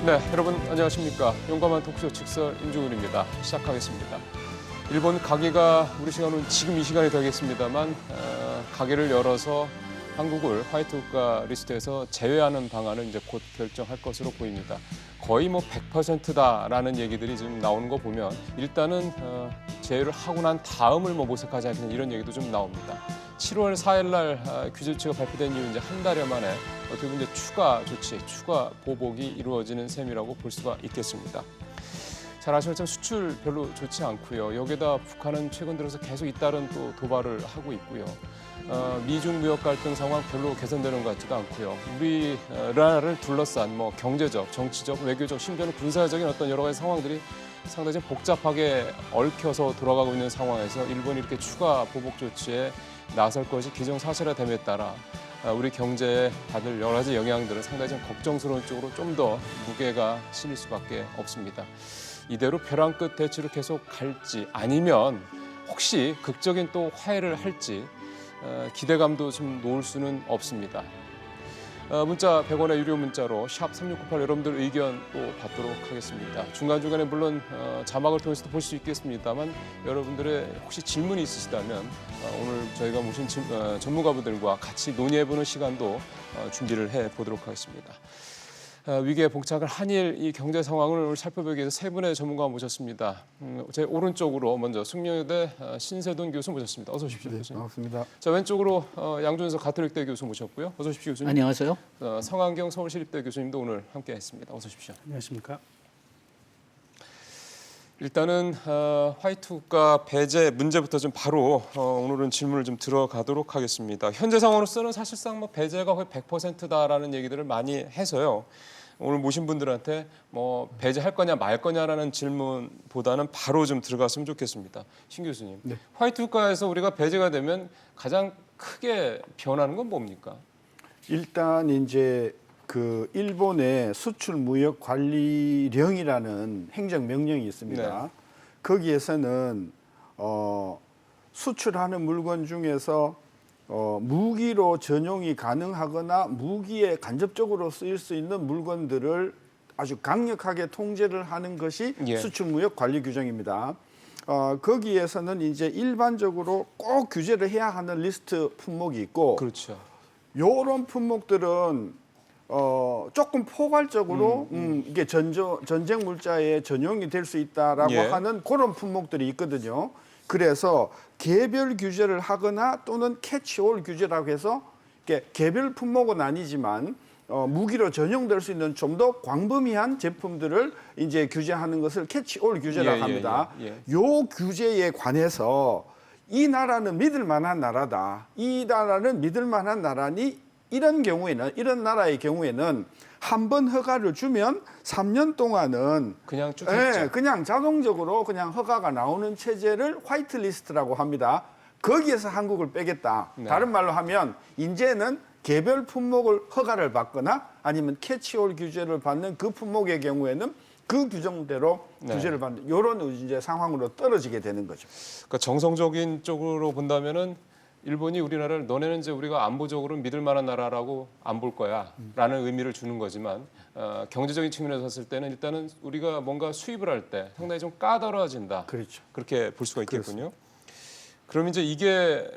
네, 여러분 안녕하십니까. 용감한 토크쇼 직설 임종훈입니다. 시작하겠습니다. 일본 가게가 우리 시간은 지금 이 시간이 되겠습니다만 가게를 열어서 한국을 화이트 국가 리스트에서 제외하는 방안을 이제 곧 결정할 것으로 보입니다. 거의 뭐 100%다라는 얘기들이 지금 나오는 거 보면 일단은 제외를 하고 난 다음을 뭐 모색하지 않겠냐 이런 얘기도 좀 나옵니다. 7월 4일 날 규제 조치가 발표된 이후 이제 한 달여 만에 어떻게 보면 이제 추가 조치, 추가 보복이 이루어지는 셈이라고 볼 수가 있겠습니다. 잘 아시는 것처럼 수출 별로 좋지 않고요. 여기에다 북한은 최근 들어서 계속 잇따른 또 도발을 하고 있고요. 미중 무역 갈등 상황 별로 개선되는 것 같지도 않고요. 우리나라를 둘러싼 뭐 경제적, 정치적, 외교적, 심지어는 군사적인 어떤 여러 가지 상황들이 상당히 좀 복잡하게 얽혀서 돌아가고 있는 상황에서 일본이 이렇게 추가 보복 조치에 나설 것이 기정사실화됨에 따라 우리 경제에 받을 여러 가지 영향들은 상당히 좀 걱정스러운 쪽으로 좀 더 무게가 실릴 수밖에 없습니다. 이대로 벼랑 끝 대치로 계속 갈지 아니면 혹시 극적인 또 화해를 할지 기대감도 좀 놓을 수는 없습니다. 문자 100원의 유료 문자로 샵 3698 여러분들 의견 또 받도록 하겠습니다. 중간중간에 물론 자막을 통해서도 볼 수 있겠습니다만 여러분들의 혹시 질문이 있으시다면 오늘 저희가 모신 전문가분들과 같이 논의해보는 시간도 준비를 해보도록 하겠습니다. 위기에 봉착한 한일 이 경제 상황을 살펴보기 위해서 세 분의 전문가 모셨습니다. 제 오른쪽으로 먼저 숙명여대 신세돈 교수 모셨습니다. 어서 오십시오. 네, 교수님. 반갑습니다. 자, 왼쪽으로 양준석 가톨릭대 교수 모셨고요. 어서 오십시오, 교수님. 안녕하세요. 성한경 서울시립대 교수님도 오늘 함께했습니다. 어서 오십시오. 안녕하십니까? 일단은 화이트 국가 배제 문제부터 좀 바로 오늘은 질문을 좀 들어가도록 하겠습니다. 현재 상황으로서는 사실상 뭐 배제가 거의 100%다라는 얘기들을 많이 해서요. 오늘 모신 분들한테 뭐 배제할 거냐 말 거냐라는 질문보다는 바로 좀 들어갔으면 좋겠습니다. 신 교수님, 네. 화이트 국가에서 우리가 배제가 되면 가장 크게 변하는 건 뭡니까? 일단 이제 그 일본의 수출 무역 관리령이라는 행정 명령이 있습니다. 네. 거기에서는 수출하는 물건 중에서 무기로 전용이 가능하거나 무기에 간접적으로 쓰일 수 있는 물건들을 아주 강력하게 통제를 하는 것이 예. 수출 무역 관리 규정입니다. 거기에서는 이제 일반적으로 꼭 규제를 해야 하는 리스트 품목이 있고, 그렇죠. 요런 품목들은 조금 포괄적으로 이게 전쟁 물자에 전용이 될 수 있다라고 예. 하는 그런 품목들이 있거든요. 그래서 개별 규제를 하거나 또는 캐치올 규제라고 해서 이게 개별 품목은 아니지만 무기로 전용될 수 있는 좀 더 광범위한 제품들을 이제 규제하는 것을 캐치올 규제라고 합니다. 요 규제에 관해서 이 나라는 믿을 만한 나라다. 이 나라는 믿을 만한 나라니 이런 경우에는 이런 나라의 경우에는 한 번 허가를 주면 3년 동안은 그냥 쭉 그냥 자동적으로 그냥 허가가 나오는 체제를 화이트 리스트라고 합니다. 거기에서 한국을 빼겠다. 네. 다른 말로 하면 이제는 개별 품목을 허가를 받거나 아니면 캐치올 규제를 받는 그 품목의 경우에는 그 규정대로 네. 규제를 받는 이런 이제 상황으로 떨어지게 되는 거죠. 그러니까 정성적인 쪽으로 본다면은 일본이 우리나라를 너네는 이제 우리가 안보적으로 믿을 만한 나라라고 안 볼 거야라는 의미를 주는 거지만 경제적인 측면에서 봤을 때는 일단은 우리가 뭔가 수입을 할 때 상당히 좀 까다로워진다. 그렇죠. 그렇게 볼 수가 있겠군요. 그럼 이제 이게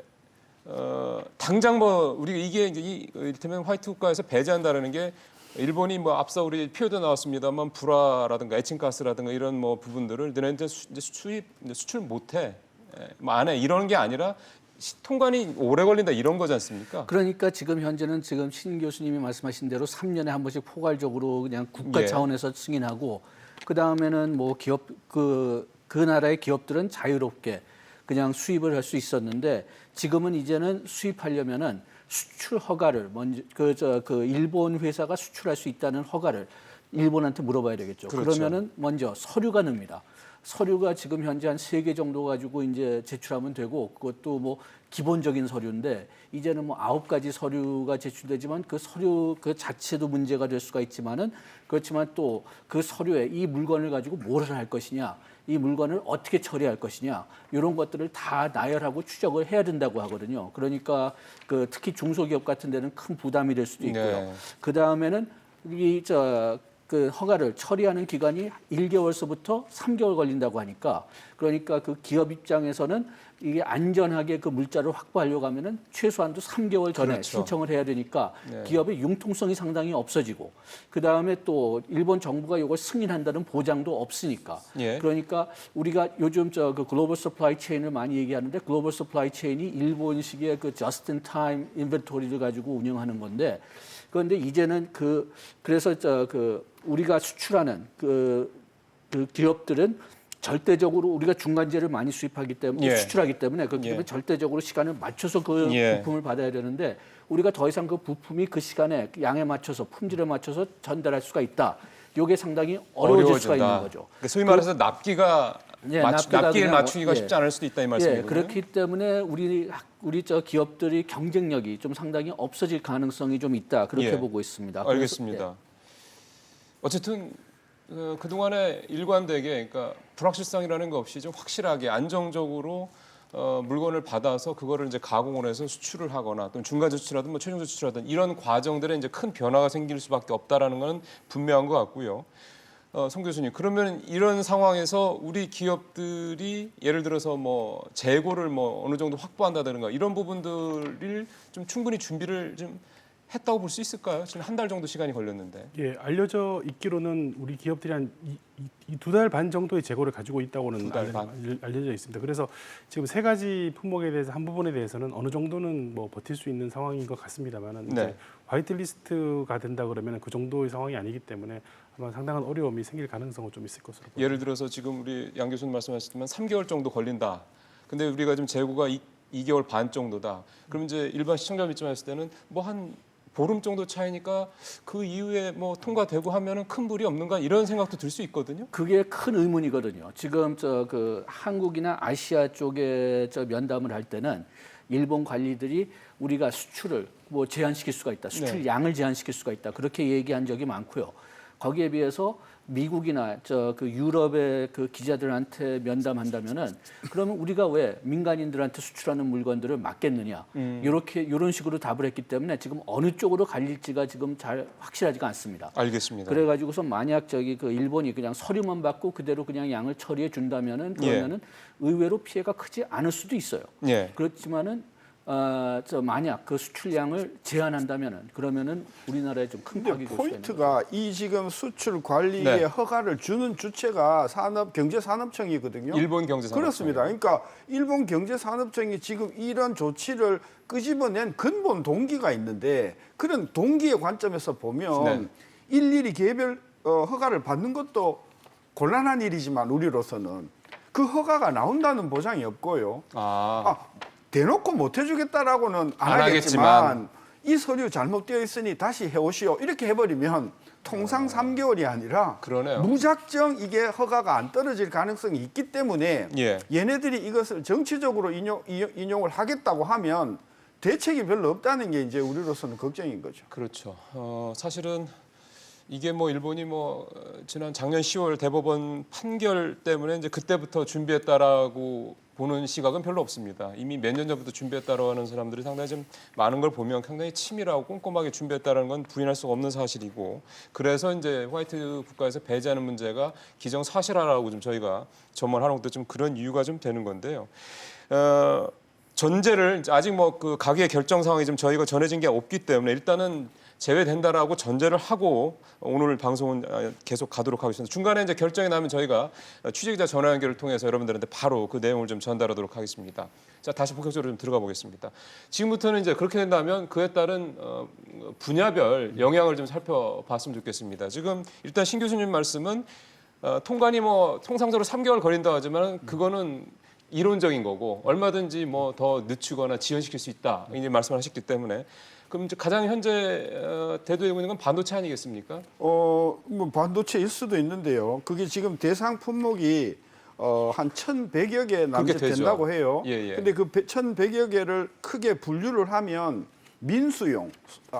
당장 뭐 우리가 이게 이제 이를테면 화이트 국가에서 배제한다라는 게 일본이 뭐 앞서 우리 표도 나왔습니다만 불화라든가 에칭가스라든가 이런 뭐 부분들을 너네한테 수출 못해 뭐 안 해 이런 게 아니라 통관이 오래 걸린다 이런 거지 않습니까? 그러니까 지금 현재는 지금 신 교수님이 말씀하신 대로 3년에 한 번씩 포괄적으로 그냥 국가 예. 차원에서 승인하고 그 다음에는 뭐 기업 그 나라의 기업들은 자유롭게 그냥 수입을 할 수 있었는데 지금은 이제는 수입하려면은 수출 허가를 먼저 그 일본 회사가 수출할 수 있다는 허가를 일본한테 물어봐야 되겠죠. 그렇죠. 그러면은 먼저 서류가 늡니다. 서류가 지금 현재 한 3개 정도 가지고 이제 제출하면 되고 그것도 뭐 기본적인 서류인데 이제는 뭐 9가지 서류가 제출되지만 그 서류 그 자체도 문제가 될 수가 있지만은 그렇지만 또 그 서류에 이 물건을 가지고 뭘 할 것이냐 이 물건을 어떻게 처리할 것이냐 이런 것들을 다 나열하고 추적을 해야 된다고 하거든요. 그러니까 그 특히 중소기업 같은 데는 큰 부담이 될 수도 있고요. 네. 그 다음에는 그 허가를 처리하는 기간이 1개월서부터 3개월 걸린다고 하니까 그러니까 그 기업 입장에서는 이게 안전하게 그 물자를 확보하려고 하면은 최소한도 3개월 전에 그렇죠. 신청을 해야 되니까 네. 기업의 융통성이 상당히 없어지고 그 다음에 또 일본 정부가 이걸 승인한다는 보장도 없으니까 예. 그러니까 우리가 요즘 그 글로벌 서플라이 체인을 많이 얘기하는데 글로벌 서플라이 체인이 일본식의 그 just in time 인벤토리를 가지고 운영하는 건데 그런데 이제는 그래서 우리가 수출하는 그 기업들은 절대적으로 우리가 중간재를 많이 수입하기 때문에 예. 수출하기 때문에 그렇기 때문에 예. 절대적으로 시간을 맞춰서 그 예. 부품을 받아야 되는데 우리가 더 이상 그 부품이 그 시간에 양에 맞춰서 품질에 맞춰서 전달할 수가 있다. 이게 상당히 어려워질 수가 있는 거죠. 그러니까 소위 말해서 납기가 예, 납기를 그냥 맞추기가 예. 쉽지 않을 수도 있다 이 말씀이군요. 예, 그렇기 때문에 우리 기업들이 경쟁력이 좀 상당히 없어질 가능성이 좀 있다. 그렇게 예. 보고 있습니다. 알겠습니다. 그래서, 어쨌든 그동안에 일관되게 그러니까 불확실성이라는 거 없이 좀 확실하게 안정적으로 물건을 받아서 그거를 이제 가공을 해서 수출을 하거나 또는 중간재 수출하든 뭐 최종재 수출하든 이런 과정들에 이제 큰 변화가 생길 수밖에 없다라는 건 분명한 것 같고요. 송 교수님, 그러면 이런 상황에서 우리 기업들이 예를 들어서 뭐 재고를 뭐 어느 정도 확보한다든가 이런 부분들을 좀 충분히 준비를 좀 했다고 볼 수 있을까요? 지금 한 달 정도 시간이 걸렸는데. 예, 알려져 있기로는 우리 기업들이 한 두 달 반 정도의 재고를 가지고 있다고는 두달 반. 알려져 있습니다. 그래서 지금 세 가지 품목에 대해서 한 부분에 대해서는 어느 정도는 뭐 버틸 수 있는 상황인 것 같습니다만은 네. 이제 화이트리스트가 된다 그러면 그 정도의 상황이 아니기 때문에 아마 상당한 어려움이 생길 가능성은 좀 있을 것으로 보입니다. 예를 들어서 지금 우리 양 교수님 말씀하셨지만 3개월 정도 걸린다. 근데 우리가 지금 재고가 2개월 반 정도다. 그럼 이제 일반 시청자 입장에서 때는 뭐 한 보름 정도 차이니까 그 이후에 뭐 통과되고 하면은 큰 불이 없는가 이런 생각도 들 수 있거든요. 그게 큰 의문이거든요. 지금 한국이나 아시아 쪽에 면담을 할 때는 일본 관리들이 우리가 수출을 뭐 제한시킬 수가 있다. 수출 네. 양을 제한시킬 수가 있다. 그렇게 얘기한 적이 많고요. 거기에 비해서 미국이나 그 유럽의 그 기자들한테 면담한다면은 그러면 우리가 왜 민간인들한테 수출하는 물건들을 막겠느냐 이런 식으로 답을 했기 때문에 지금 어느 쪽으로 갈릴지가 지금 잘 확실하지가 않습니다. 알겠습니다. 그래가지고서 만약 그 일본이 그냥 서류만 받고 그대로 그냥 양을 처리해 준다면은 그러면은 의외로 피해가 크지 않을 수도 있어요. 예. 그렇지만은 만약 그 수출량을 제한한다면은 그러면은 우리나라에 좀 큰 근데 파괴가 올 수가 있는 거죠. 포인트가 이 지금 수출 관리의 네. 허가를 주는 주체가 경제산업청이거든요. 일본 경제산업청. 그렇습니다. 그러니까 일본 경제산업청이 지금 이런 조치를 끄집어낸 근본 동기가 있는데 그런 동기의 관점에서 보면 네. 일일이 개별 허가를 받는 것도 곤란한 일이지만 우리로서는 그 허가가 나온다는 보장이 없고요. 대놓고 못 해주겠다라고는 안 하겠지만 이 서류 잘못되어 있으니 다시 해오시오 이렇게 해버리면 통상 3개월이 아니라 그러네요. 무작정 이게 허가가 안 떨어질 가능성이 있기 때문에 예. 얘네들이 이것을 정치적으로 인용을 하겠다고 하면 대책이 별로 없다는 게 이제 우리로서는 걱정인 거죠. 그렇죠. 사실은 이게 뭐 일본이 지난 작년 10월 대법원 판결 때문에 이제 그때부터 준비했다라고 보는 시각은 별로 없습니다. 이미 몇 년 전부터 준비했다라고 하는 사람들이 상당히 좀 많은 걸 보면 상당히 치밀하고 꼼꼼하게 준비했다라는 건 부인할 수가 없는 사실이고 그래서 이제 화이트 국가에서 배제하는 문제가 기정사실화라고 좀 저희가 전망하는 것도 좀 그런 이유가 좀 되는 건데요. 전제를 아직 그 가계 결정 상황이 좀 저희가 전해진 게 없기 때문에 일단은 제외된다라고 전제를 하고 오늘 방송은 계속 가도록 하겠습니다. 중간에 이제 결정이 나면 저희가 취재기자 전화 연결을 통해서 여러분들한테 바로 그 내용을 좀 전달하도록 하겠습니다. 자, 다시 본격적으로 좀 들어가 보겠습니다. 지금부터는 이제 그렇게 된다면 그에 따른 분야별 영향을 좀 살펴봤으면 좋겠습니다. 지금 일단 신 교수님 말씀은 통관이 통상적으로 3개월 걸린다 하지만 그거는 이론적인 거고 얼마든지 더 늦추거나 지연시킬 수 있다 이제 말씀을 하셨기 때문에 그럼 이제 가장 현재 대두되고 있는 건 반도체 아니겠습니까? 뭐 반도체일 수도 있는데요. 그게 지금 대상 품목이 한 1,100여 개 남짓 된다고 해요. 예. 근데 그 1,100여 개를 크게 분류를 하면 민수용,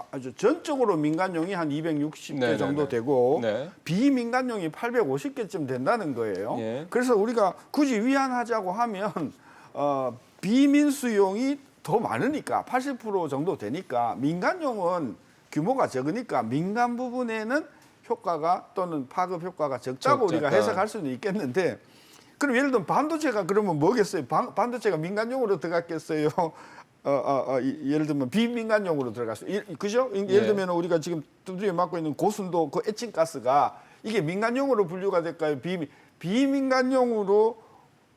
아주 전적으로 민간용이 한 260개 네네네. 정도 되고 네. 비민간용이 850개쯤 된다는 거예요. 예. 그래서 우리가 굳이 위안하자고 하면 비민수용이 더 많으니까 80% 정도 되니까 민간용은 규모가 적으니까 민간 부분에는 효과가 또는 파급 효과가 적다고 우리가 적다. 해석할 수는 있겠는데 그럼 예를 들면 반도체가 그러면 뭐겠어요? 반도체가 민간용으로 들어갔겠어요? 예를 들면 비민간용으로 들어갔어요. 그죠? 예를 들면 우리가 지금 두드려 맞고 있는 고순도 그 에칭가스가 이게 민간용으로 분류가 될까요? 비민간용으로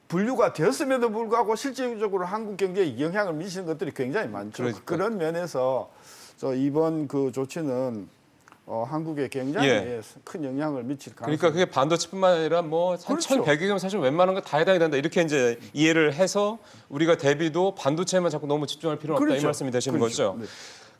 분류가 되었음에도 불구하고 실질적으로 한국 경제에 영향을 미치는 것들이 굉장히 많죠. 그러니까. 그런 면에서 이번 그 조치는 한국에 굉장히 예. 큰 영향을 미칠 가능성이 그러니까 그게 반도체뿐만 아니라 뭐 한 그렇죠. 1,100억이면 사실 웬만한 거 다 해당이 된다. 이렇게 이제 이해를 해서 우리가 대비도 반도체만 자꾸 너무 집중할 필요는 없다. 이 그렇죠. 말씀이 되시는 그렇죠. 거죠. 네.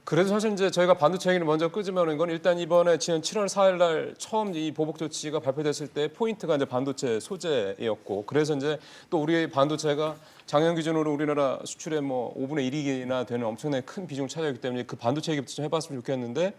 그래서 사실 이제 저희가 반도체 얘기를 먼저 끄집어내는 건 일단 이번에 지난 7월 4일 날 처음 이 보복 조치가 발표됐을 때 포인트가 이제 반도체 소재였고 그래서 이제 또 우리 반도체가 작년 기준으로 우리나라 수출의 뭐 5분의 1이나 되는 엄청나게 큰 비중을 차지하기 때문에 그 반도체 얘기부터 좀 해봤으면 좋겠는데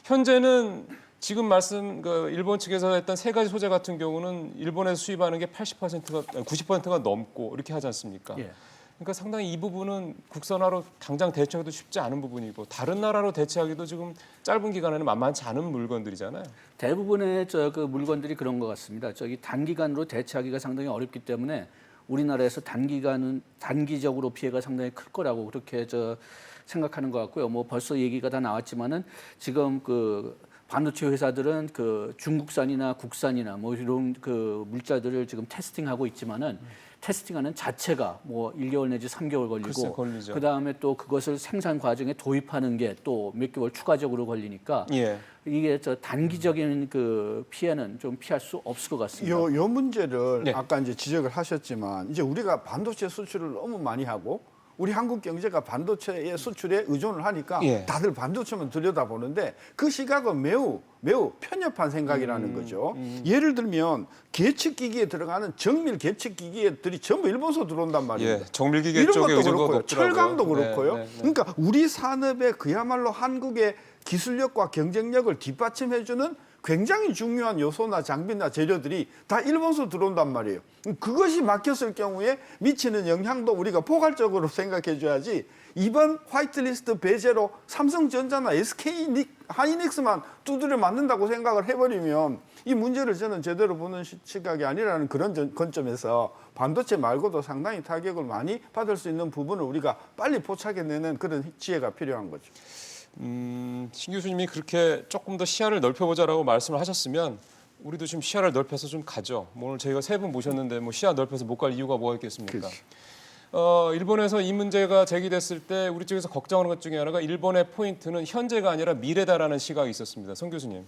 현재는 지금 말씀 그 일본 측에서 했던 세 가지 소재 같은 경우는 일본에서 수입하는 게 90%가 넘고 이렇게 하지 않습니까? 예. 그러니까 상당히 이 부분은 국산화로 당장 대처하기도 쉽지 않은 부분이고 다른 나라로 대체하기도 지금 짧은 기간에는 만만치 않은 물건들이잖아요. 대부분의 그 물건들이 그런 것 같습니다. 단기간으로 대체하기가 상당히 어렵기 때문에 우리나라에서 단기적으로 피해가 상당히 클 거라고 그렇게 생각하는 것 같고요. 뭐 벌써 얘기가 다 나왔지만은 지금 그 반도체 회사들은 그 중국산이나 국산이나 뭐 이런 그 물자들을 지금 테스팅하고 있지만은 테스팅하는 자체가 뭐 1개월 내지 3개월 글쎄, 걸리고 걸리죠. 그다음에 또 그것을 생산 과정에 도입하는 게 또 몇 개월 추가적으로 걸리니까 예. 이게 단기적인 그 피해는 좀 피할 수 없을 것 같습니다. 요 문제를 네. 아까 이제 지적을 하셨지만 이제 우리가 반도체 수출을 너무 많이 하고 우리 한국 경제가 반도체의 수출에 의존을 하니까 예. 다들 반도체만 들여다보는데 그 시각은 매우 편협한 생각이라는 거죠. 예를 들면 계측기기에 들어가는 정밀 계측기기들이 전부 일본서 들어온단 말이에요. 예. 정밀기계 이런 쪽에 것도 의존도가 그렇고요. 높더라고요. 철강도 그렇고요. 네, 네, 네. 그러니까 우리 산업에 그야말로 한국의 기술력과 경쟁력을 뒷받침해주는 굉장히 중요한 요소나 장비나 재료들이 다 일본서 들어온단 말이에요. 그것이 막혔을 경우에 미치는 영향도 우리가 포괄적으로 생각해줘야지 이번 화이트리스트 배제로 삼성전자나 SK 하이닉스만 두드려 맞는다고 생각을 해버리면 이 문제를 저는 제대로 보는 시각이 아니라는 그런 관점에서 반도체 말고도 상당히 타격을 많이 받을 수 있는 부분을 우리가 빨리 포착해내는 그런 지혜가 필요한 거죠. 신 교수님이 그렇게 조금 더 시야를 넓혀보자라고 말씀을 하셨으면 우리도 지금 시야를 넓혀서 좀 가죠. 오늘 저희가 세 분 모셨는데 뭐 시야 넓혀서 못 갈 이유가 뭐가 있겠습니까? 일본에서 이 문제가 제기됐을 때 우리 쪽에서 걱정하는 것 중에 하나가 일본의 포인트는 현재가 아니라 미래다라는 시각이 있었습니다. 성 교수님.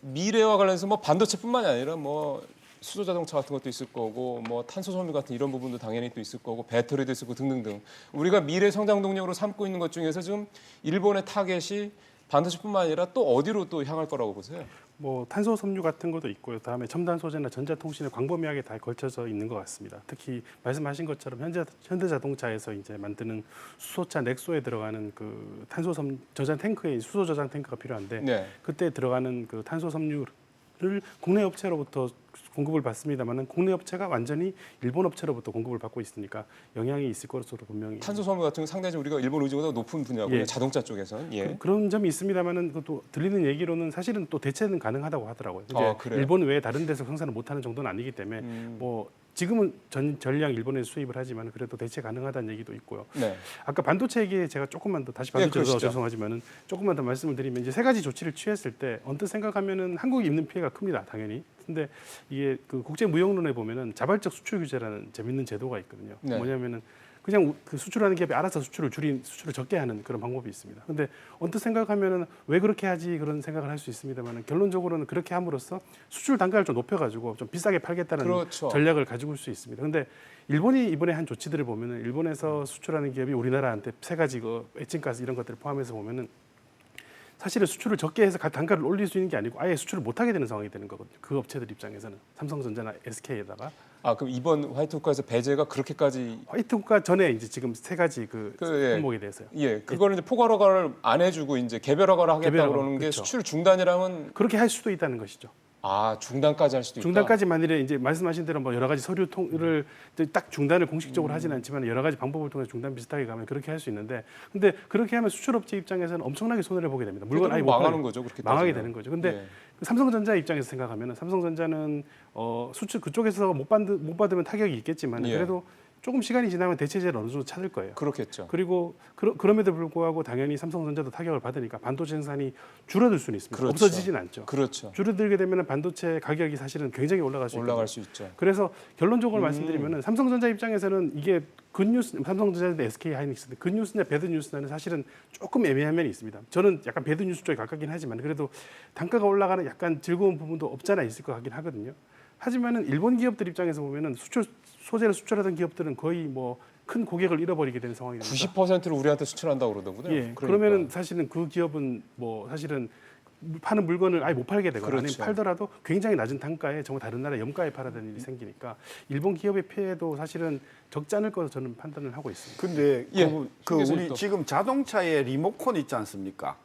미래와 관련해서 뭐 반도체뿐만이 아니라 뭐 수소 자동차 같은 것도 있을 거고 뭐 탄소 섬유 같은 이런 부분도 당연히 또 있을 거고 배터리도 있을 거고 등등등 우리가 미래 성장 동력으로 삼고 있는 것 중에서 지금 일본의 타겟이 반도체뿐만 아니라 또 어디로 또 향할 거라고 보세요? 뭐 탄소 섬유 같은 것도 있고요. 다음에 첨단 소재나 전자통신에 광범위하게 다 걸쳐져 있는 것 같습니다. 특히 말씀하신 것처럼 현대자동차에서 이제 만드는 수소차 넥소에 들어가는 그 탄소 섬 저장 탱크에 수소 저장 탱크가 필요한데 네. 그때 들어가는 그 탄소 섬유를 국내 업체로부터 공급을 받습니다만은 국내 업체가 완전히 일본 업체로부터 공급을 받고 있으니까 영향이 있을 것으로 분명히 탄소 섬유 같은 건 상당히 우리가 일본 의존도가 높은 분야고요. 예. 자동차 쪽에서는. 예. 그런 점이 있습니다만은 그것도 들리는 얘기로는 사실은 또 대체는 가능하다고 하더라고요. 이제 그래요? 일본 외에 다른 데서 생산을 못하는 정도는 아니기 때문에 뭐 지금은 전량 일본에서 수입을 하지만 그래도 대체 가능하다는 얘기도 있고요. 네. 아까 반도체 얘기에 제가 조금만 더 다시 반도체로 그러시죠. 죄송하지만은 조금만 더 말씀을 드리면 이제 세 가지 조치를 취했을 때 언뜻 생각하면은 한국이 입는 피해가 큽니다, 당연히. 근데 이게 그 국제 무역론에 보면은 자발적 수출 규제라는 재밌는 제도가 있거든요. 네. 뭐냐면은 그냥 그 수출하는 기업이 알아서 수출을 적게 하는 그런 방법이 있습니다. 근데 언뜻 생각하면은 왜 그렇게 하지 그런 생각을 할 수 있습니다만 결론적으로는 그렇게 함으로써 수출 단가를 좀 높여가지고 좀 비싸게 팔겠다는 그렇죠. 전략을 가지고 올 수 있습니다. 근데 일본이 이번에 한 조치들을 보면은 일본에서 수출하는 기업이 우리나라한테 세 가지 그 에칭가스 이런 것들을 포함해서 보면은 사실은 수출을 적게 해서 단가를 올릴 수 있는 게 아니고 아예 수출을 못하게 되는 상황이 되는 거거든요. 그 업체들 입장에서는 삼성전자나 SK에다가 그럼 이번 화이트오카에서 배제가 그렇게까지 화이트오카 전에 이제 지금 세 가지 예. 품목에 대해서요. 예, 그거는 이제 포괄 허가를 안 해주고 이제 개별 허가를 하겠다 개별 허가, 그러는 게 그렇죠. 수출 중단이랑은 그렇게 할 수도 있다는 것이죠. 아, 중단까지 할 수도 있다. 중단까지 만일에 이제 말씀하신 대로 뭐 여러 가지 서류 통을 딱 중단을 공식적으로 하지는 않지만 여러 가지 방법을 통해서 중단 비슷하게 가면 그렇게 할 수 있는데, 근데 그렇게 하면 수출업체 입장에서는 엄청나게 손해를 보게 됩니다. 물건 아예 못 망하는 팔게- 거죠. 그렇게 망하게 따지면. 되는 거죠. 근데 예. 그 삼성전자 입장에서 생각하면 삼성전자는 수출 그쪽에서 못 받으면 타격이 있겠지만 예. 그래도 조금 시간이 지나면 대체제를 어느 정도 찾을 거예요. 그렇겠죠. 그리고 그럼에도 불구하고 당연히 삼성전자도 타격을 받으니까 반도체 생산이 줄어들 수는 있습니다. 그렇죠. 없어지진 않죠. 그렇죠. 줄어들게 되면 반도체 가격이 사실은 굉장히 올라갈 수 있거든요. 올라갈 수 있죠. 그래서 결론적으로 말씀드리면 삼성전자 입장에서는 이게 굿뉴스, 삼성전자인데 SK 하이닉스인데 굿뉴스냐 배드뉴스냐는 사실은 조금 애매한 면이 있습니다. 저는 약간 배드뉴스 쪽에 가깝긴 하지만 그래도 단가가 올라가는 약간 즐거운 부분도 없잖아 있을 것 같긴 하거든요. 하지만은 일본 기업들 입장에서 보면은 소재를 수출하던 기업들은 거의 뭐 큰 고객을 잃어버리게 되는 상황이 됩니다. 90%를 우리한테 수출한다고 그러더군요. 예, 그러니까. 그러면은 사실은 그 기업은 뭐 사실은 파는 물건을 아예 못 팔게 되거나 그렇죠. 아니면 팔더라도 굉장히 낮은 단가에 정말 다른 나라 염가에 팔아야 되는 일이 생기니까 일본 기업의 피해도 사실은 적지 않을 것으로 저는 판단을 하고 있습니다. 근데 예, 그 교수님 우리 또. 지금 자동차에 리모컨 있지 않습니까?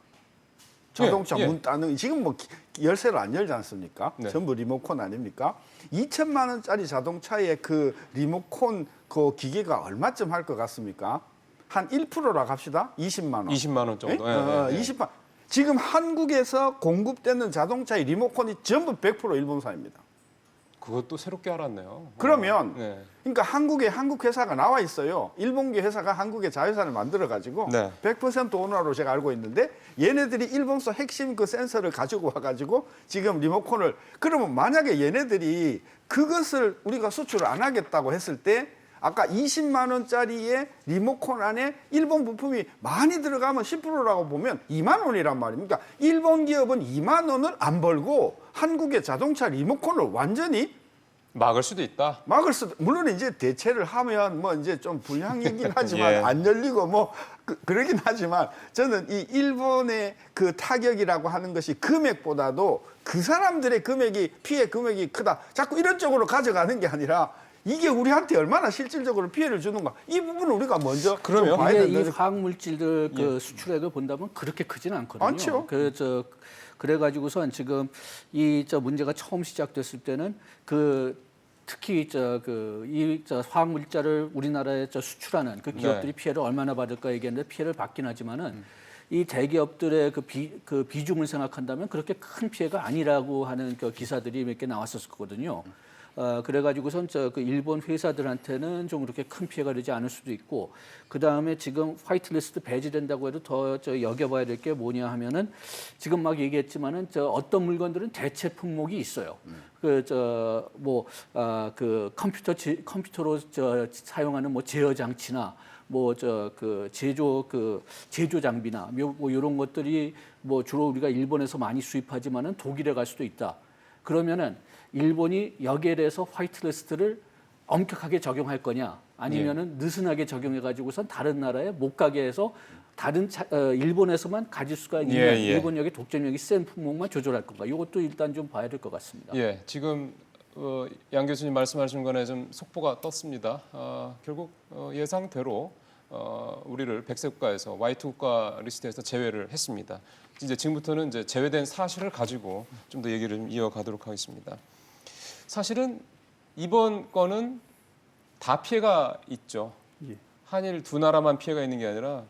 자동차 예. 문 따는 지금 뭐 열쇠를 안 열지 않습니까? 네. 전부 리모컨 아닙니까? 2천만 원짜리 자동차에 그 리모컨 그 기계가 얼마쯤 할 것 같습니까? 한 1%라 합시다. 20만 원. 20만 원 정도. 예? 예, 예, 예. 20만. 지금 한국에서 공급되는 자동차의 리모컨이 전부 100% 일본산입니다. 그것도 새롭게 알았네요. 그러면 네. 그러니까 한국에 한국 회사가 나와 있어요. 일본계 회사가 한국에 자회사를 만들어 가지고 네. 100% 오너로 제가 알고 있는데 얘네들이 일본서 핵심 그 센서를 가지고 와 가지고 지금 리모컨을 그러면 만약에 얘네들이 그것을 우리가 수출을 안 하겠다고 했을 때 아까 20만 원짜리의 리모컨 안에 일본 부품이 많이 들어가면 10%라고 보면 2만 원이란 말입니다. 그러니까 일본 기업은 2만 원을 안 벌고 한국의 자동차 리모컨을 완전히 막을 수도 있다. 막을 수도 물론 이제 대체를 하면 뭐 이제 좀 불량이긴 하지만 예. 안 열리고 뭐 그러긴 하지만 저는 이 일본의 그 타격이라고 하는 것이 금액보다도 그 사람들의 피해 금액이 크다. 자꾸 이런 쪽으로 가져가는 게 아니라 이게 우리한테 얼마나 실질적으로 피해를 주는가 이 부분을 우리가 먼저 그러면 좀 봐야 근데 이 된다. 화학 물질들 그 수출액을 본다면 그렇게 크지는 않거든요. 않죠. 그래가지고선 지금 이 문제가 처음 시작됐을 때는 특히 화학 물자를 우리나라에 수출하는 그 기업들이 네. 피해를 얼마나 받을까 얘기했는데 피해를 받긴 하지만은 이 대기업들의 그 비중을 생각한다면 그렇게 큰 피해가 아니라고 하는 그 기사들이 몇 개 나왔었거든요. 그래가지고선 그 일본 회사들한테는 좀 그렇게 큰 피해가 되지 않을 수도 있고, 그 다음에 지금 화이트리스트 배제된다고 해도 더 여겨봐야 될 게 뭐냐 하면은 지금 막 얘기했지만은 어떤 물건들은 대체 품목이 있어요. 컴퓨터로 사용하는 뭐 제어 장치나 제조 장비나 뭐 이런 것들이 뭐 주로 우리가 일본에서 많이 수입하지만은 독일에 갈 수도 있다. 그러면은 일본이 여기에 대해서 화이트리스트를 엄격하게 적용할 거냐, 아니면은 느슨하게 적용해 가지고선 다른 나라에 못 가게 해서 일본에서만 가질 수가 있는 일본력의 독점력이 센 품목만 조절할 건가? 이것도 일단 좀 봐야 될 것 같습니다. 예, 지금 양 교수님 말씀하신 거에 좀 속보가 떴습니다. 결국 예상대로 우리를 백색 국가에서 화이트 국가 리스트에서 제외를 했습니다. 이제 지금부터는 이제 제외된 사실을 가지고 좀 더 얘기를 좀 이어가도록 하겠습니다. 사실은 이번 건은 다 피해가 있죠. 예. 한일 두 나라만 피해가 있는 게 아니라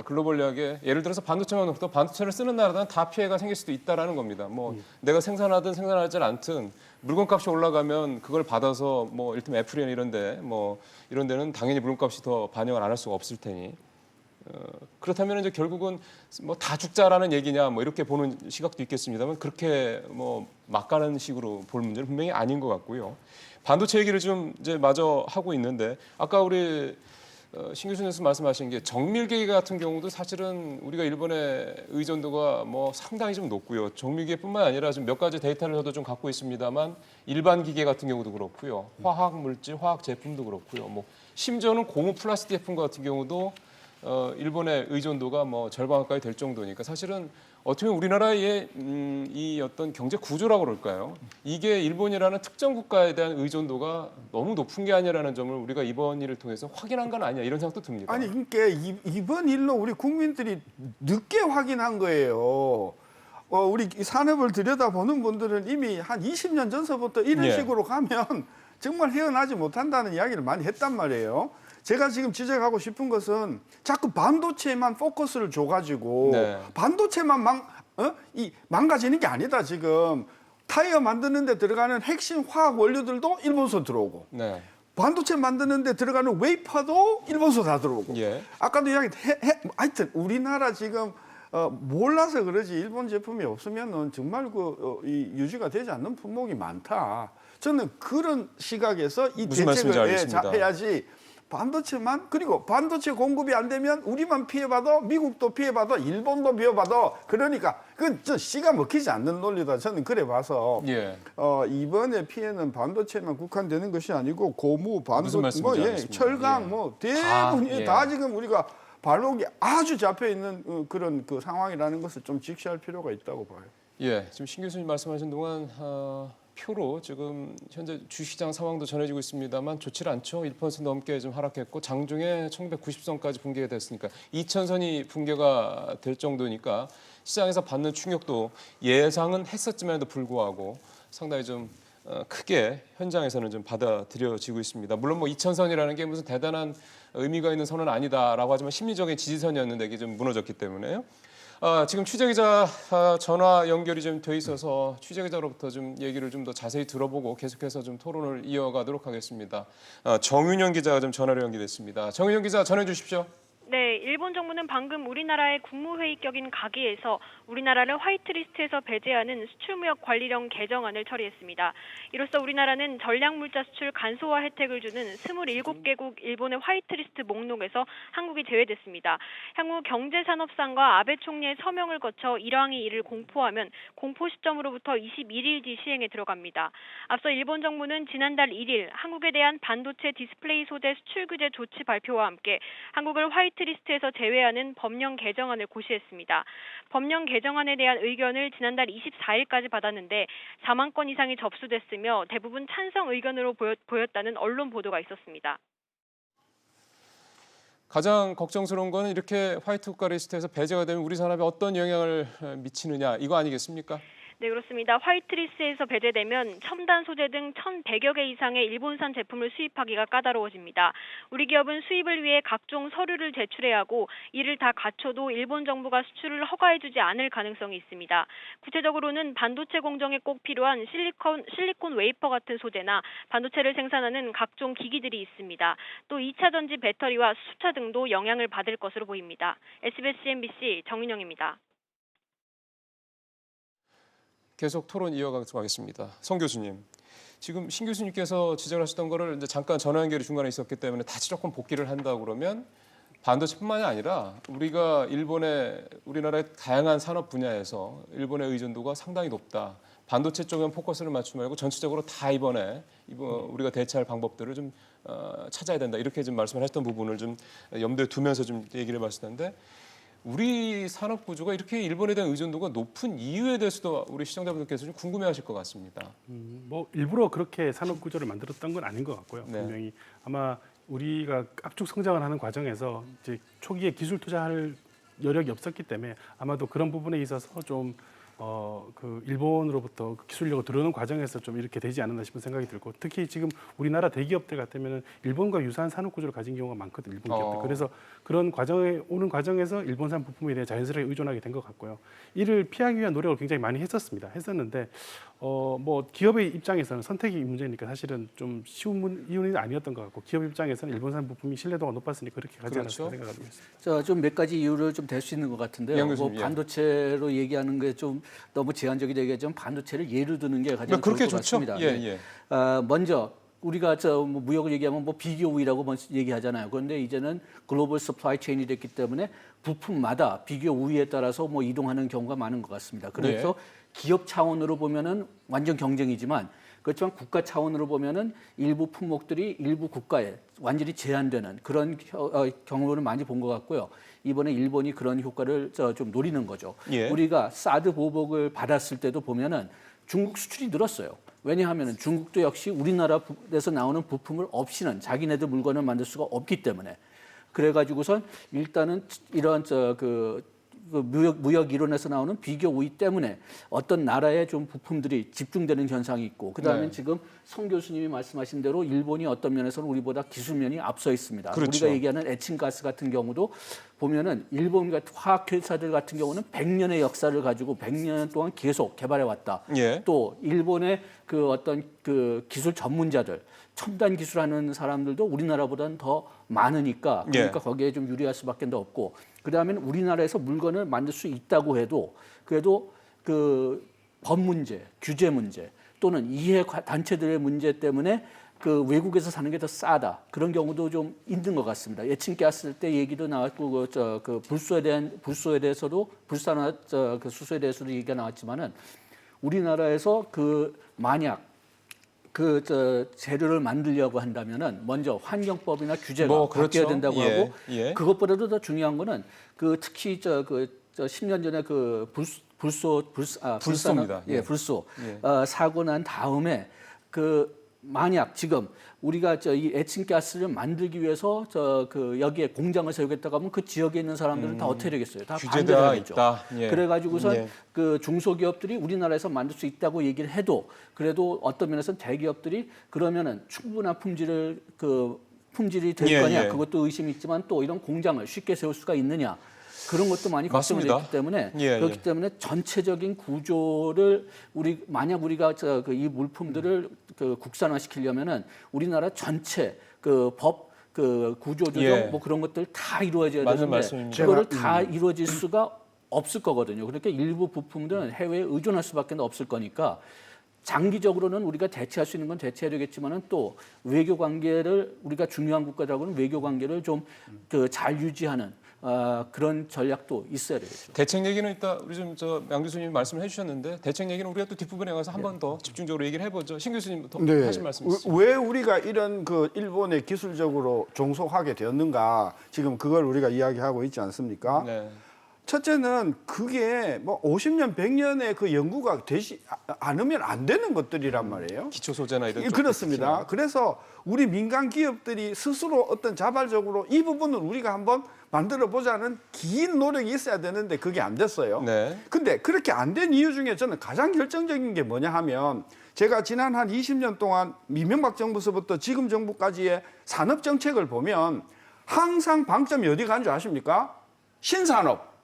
글로벌하게 예를 들어서 반도체만 놓고 반도체를 쓰는 나라들은 다 피해가 생길 수도 있다라는 겁니다. 뭐 내가 생산하든 생산하지 않든 물건값이 올라가면 그걸 받아서 뭐 이를테면 애플이나 이런 데는 당연히 물건값이 더 반영을 안 할 수가 없을 테니 그렇다면 이제 결국은 뭐 다 죽자라는 얘기냐 뭐 이렇게 보는 시각도 있겠습니다만 그렇게 뭐 막가는 식으로 볼 문제는 분명히 아닌 것 같고요. 반도체 얘기를 좀 이제 마저 하고 있는데 아까 우리 신 교수님께서 말씀하신 게 정밀기계 같은 경우도 사실은 우리가 일본의 의존도가 뭐 상당히 좀 높고요. 정밀기계뿐만 아니라 좀 몇 가지 데이터를 저도 좀 갖고 있습니다만 일반 기계 같은 경우도 그렇고요. 화학 물질, 화학 제품도 그렇고요. 뭐 심지어는 고무 플라스틱 제품 같은 경우도 일본의 의존도가 뭐 절반 가까이 될 정도니까 사실은 어떻게 보면 우리나라의 이 어떤 경제 구조라고 그럴까요? 이게 일본이라는 특정 국가에 대한 의존도가 너무 높은 게 아니라는 점을 우리가 이번 일을 통해서 확인한 건 아니야 이런 생각도 듭니다. 아니 그러니까 이번 일로 우리 국민들이 늦게 확인한 거예요. 우리 이 산업을 들여다보는 분들은 이미 한 20년 전서부터 이런 예. 식으로 가면 정말 헤어나지 못한다는 이야기를 많이 했단 말이에요. 제가 지금 지적하고 싶은 것은 자꾸 반도체에만 포커스를 줘가지고 네. 반도체만 망가지는 게 아니다. 지금 타이어 만드는 데 들어가는 핵심 화학 원료들도 일본서 들어오고 네. 반도체 만드는 데 들어가는 웨이퍼도 일본서 다 들어오고 예. 아까도 이야기 하여튼 우리나라 지금 몰라서 그러지 일본 제품이 없으면은 정말 이 유지가 되지 않는 품목이 많다. 저는 그런 시각에서 이 무슨 말씀인지 대책을 알겠습니다. 해야지. 반도체만 그리고 반도체 공급이 안 되면 우리만 피해받아 미국도 피해받아 일본도 피해받아 그러니까 그건 저 씨가 먹히지 않는 논리다. 저는 그래 봐서 예. 이번에 피해는 반도체만 국한되는 것이 아니고 고무 무슨 반도체 말씀인지 알겠습니다. 철강 예. 뭐 대부분이 예. 다 지금 우리가 발목이 아주 잡혀 있는 그런 그 상황이라는 것을 좀 직시할 필요가 있다고 봐요. 예, 지금 신 교수님 말씀하신 동안 표로 지금 현재 주시장 상황도 전해지고 있습니다만 좋지 않죠. 1% 넘게 좀 하락했고 장중에 1990선까지 붕괴가 됐으니까 2000선이 붕괴가 될 정도니까 시장에서 받는 충격도 예상은 했었음에도 불구하고 상당히 좀 크게 현장에서는 좀 받아들여지고 있습니다. 물론 뭐 2000선이라는 게 무슨 대단한 의미가 있는 선은 아니다라고 하지만 심리적인 지지선이었는데 이게 좀 무너졌기 때문에요. 지금 취재기자 전화 연결이 좀 돼 있어서 취재기자로부터 좀 얘기를 좀 더 자세히 들어보고 계속해서 좀 토론을 이어가도록 하겠습니다. 정윤영 기자가 좀 전화로 연결됐습니다. 정윤영 기자 전해 주십시오. 네, 일본 정부는 방금 우리나라의 국무회의격인 가기에서 우리나라를 화이트리스트에서 배제하는 수출무역 관리령 개정안을 처리했습니다. 이로써 우리나라는 전략물자 수출 간소화 혜택을 주는 27개국 일본의 화이트리스트 목록에서 한국이 제외됐습니다. 향후 경제산업상과 아베 총리의 서명을 거쳐 일왕이 이를 공포하면 공포 시점으로부터 21일 뒤 시행에 들어갑니다. 앞서 일본 정부는 지난달 1일 한국에 대한 반도체 디스플레이 소재 수출 규제 조치 발표와 함께 한국을 화이트리스트에서 제외하는 법령 개정안을 고시했습니다. 법령 개정안에 대한 의견을 지난달 24일까지 받았는데 4만 건 이상이 접수됐으며 대부분 찬성 의견으로 보였다는 언론 보도가 있었습니다. 가장 걱정스러운 건 이렇게 화이트 국가 리스트에서 배제가 되면 우리 산업에 어떤 영향을 미치느냐 이거 아니겠습니까? 네, 그렇습니다. 화이트리스트에서 배제되면 첨단 소재 등 1,100여 개 이상의 일본산 제품을 수입하기가 까다로워집니다. 우리 기업은 수입을 위해 각종 서류를 제출해야 하고 이를 다 갖춰도 일본 정부가 수출을 허가해주지 않을 가능성이 있습니다. 구체적으로는 반도체 공정에 꼭 필요한 실리콘 웨이퍼 같은 소재나 반도체를 생산하는 각종 기기들이 있습니다. 또 2차 전지 배터리와 수차 등도 영향을 받을 것으로 보입니다. SBS CNBC 정윤영입니다. 계속 토론 이어가도록 하겠습니다. 성 교수님, 지금 신 교수님께서 지적을 하셨던 거를 이제 잠깐 전화 연결이 중간에 있었기 때문에 다시 조금 복기를 한다 그러면 반도체뿐만이 아니라 우리가 우리나라의 다양한 산업 분야에서 일본의 의존도가 상당히 높다. 반도체 쪽에 포커스를 맞추지 말고 전체적으로 다 이번에 우리가 대처할 방법들을 좀 찾아야 된다. 이렇게 좀 말씀을 하셨던 부분을 좀 염두에 두면서 좀 얘기를 해봤었는데 우리 산업 구조가 이렇게 일본에 대한 의존도가 높은 이유에 대해서도 우리 시청자분들께서 좀 궁금해하실 것 같습니다. 뭐 일부러 그렇게 산업 구조를 만들었던 건 아닌 것 같고요. 네. 분명히 아마 우리가 압축 성장을 하는 과정에서 이제 초기에 기술 투자할 여력이 없었기 때문에 아마도 그런 부분에 있어서 좀 그 일본으로부터 그 기술력을 들어오는 과정에서 좀 이렇게 되지 않았나 싶은 생각이 들고 특히 지금 우리나라 대기업들 같으면은 일본과 유사한 산업 구조를 가진 경우가 많거든요. 일본 기업들. 그래서 그런 과정에 오는 과정에서 일본산 부품에 대해 자연스럽게 의존하게 된 것 같고요. 이를 피하기 위한 노력을 굉장히 많이 했었는데 뭐 기업의 입장에서는 선택이 문제니까 사실은 좀 쉬운 이유는 아니었던 것 같고 기업 입장에서는 일본산 부품이 신뢰도가 높았으니 그렇게 가지 않았을까 생각하고 있습니다. 자, 좀 몇 가지 이유를 좀 댈 수 있는 것 같은데요. 양 뭐 교수님, 예. 반도체로 얘기하는 게 좀 너무 제한적이다 얘기하지만 반도체를 예로 드는 게 가장 좋을 그렇게 것 좋죠. 같습니다. 예. 먼저 우리가 뭐 무역을 얘기하면 뭐 비교 우위라고 얘기하잖아요. 그런데 이제는 글로벌 서플라이 체인이 됐기 때문에 부품마다 비교 우위에 따라서 뭐 이동하는 경우가 많은 것 같습니다. 그래서 기업 차원으로 보면은 완전 경쟁이지만 그렇지만 국가 차원으로 보면은 일부 품목들이 일부 국가에 완전히 제한되는 그런 경우를 많이 본 것 같고요. 이번에 일본이 그런 효과를 좀 노리는 거죠. 예. 우리가 사드 보복을 받았을 때도 보면은 중국 수출이 늘었어요. 왜냐하면 중국도 역시 우리나라에서 나오는 부품을 없이는 자기네들 물건을 만들 수가 없기 때문에 그래가지고선 일단은 이런 그 그 무역 이론에서 나오는 비교 우위 때문에 어떤 나라의 좀 부품들이 집중되는 현상이 있고 그다음에 네. 지금 성 교수님이 말씀하신 대로 일본이 어떤 면에서는 우리보다 기술면이 앞서 있습니다. 그렇죠. 우리가 얘기하는 에칭가스 같은 경우도 보면은 일본 같은 화학회사들 같은 경우는 100년의 역사를 가지고 100년 동안 계속 개발해 왔다. 예. 또 일본의 그 어떤 그 기술 전문자들 첨단 기술하는 사람들도 우리나라보다는 더 많으니까 그러니까 예. 거기에 좀 유리할 수밖에 없고 그다음에는 우리나라에서 물건을 만들 수 있다고 해도 그래도 그 법 문제, 규제 문제 또는 이해 단체들의 문제 때문에 그 외국에서 사는 게 더 싸다 그런 경우도 좀 있는 것 같습니다. 에칭가스 때 얘기도 나왔고 그 불소에 대해서도 불산화 그 수소에 대해서도 얘기가 나왔지만은 우리나라에서 그 만약 그 재료를 만들려고 한다면은 먼저 환경법이나 규제가 뭐, 바뀌어야 그렇죠. 된다고 예, 하고 예. 그것보다도 더 중요한 거는 그 특히 10년 전에 그 불소입니다. 예. 불소 예. 사고 난 다음에 그 만약 지금 우리가 이 에칭가스를 만들기 위해서 그 여기에 공장을 세우겠다고 하면 그 지역에 있는 사람들은 다 어떻게 되겠어요? 다 규제가 반대를 하겠죠. 있다. 예. 그래가지고선 예. 그 중소기업들이 우리나라에서 만들 수 있다고 얘기를 해도 그래도 어떤 면에서는 대기업들이 그러면은 충분한 품질이 될 예, 거냐 예. 그것도 의심이 있지만 또 이런 공장을 쉽게 세울 수가 있느냐 그런 것도 많이 걱정이 맞습니다. 됐기 때문에 예, 그렇기 예. 때문에 전체적인 구조를 만약 우리가 이 물품들을 그 국산화시키려면은 우리나라 전체 그 법 그 구조조정 예. 뭐 그런 것들 다 이루어져야 맞는 되는데 말씀입니다. 그거를 다 이루어질 수가 없을 거거든요. 그러니까 일부 부품들은 해외에 의존할 수밖에 없을 거니까 장기적으로는 우리가 대체할 수 있는 건 대체해야 되겠지만은 또 외교 관계를 우리가 중요한 국가들하고는 외교 관계를 좀 그 잘 유지하는 그런 전략도 있어야 되겠죠. 대책 얘기는 이따 우리 좀 양 교수님 말씀을 해주셨는데 대책 얘기는 우리가 또 뒷부분에 가서 한 번 더 집중적으로 얘기를 해보죠. 신 교수님부터 하실 말씀 있으시죠? 왜 우리가 이런 그 일본에 기술적으로 종속하게 되었는가 지금 그걸 우리가 이야기하고 있지 않습니까? 네. 첫째는 그게 뭐 50년, 100년의 그 연구가 되지 않으면 안 되는 것들이란 말이에요. 기초 소재나 이런 예, 쪽 그렇습니다. 특히나. 그래서 우리 민간 기업들이 스스로 어떤 자발적으로 이 부분을 우리가 한번 만들어 보자는 긴 노력이 있어야 되는데 그게 안 됐어요. 네. 근데 그렇게 안 된 이유 중에 저는 가장 결정적인 게 뭐냐 하면 제가 지난 한 20년 동안 이명박 정부서부터 지금 정부까지의 산업 정책을 보면 항상 방점이 어디 간 줄 아십니까? 신산업.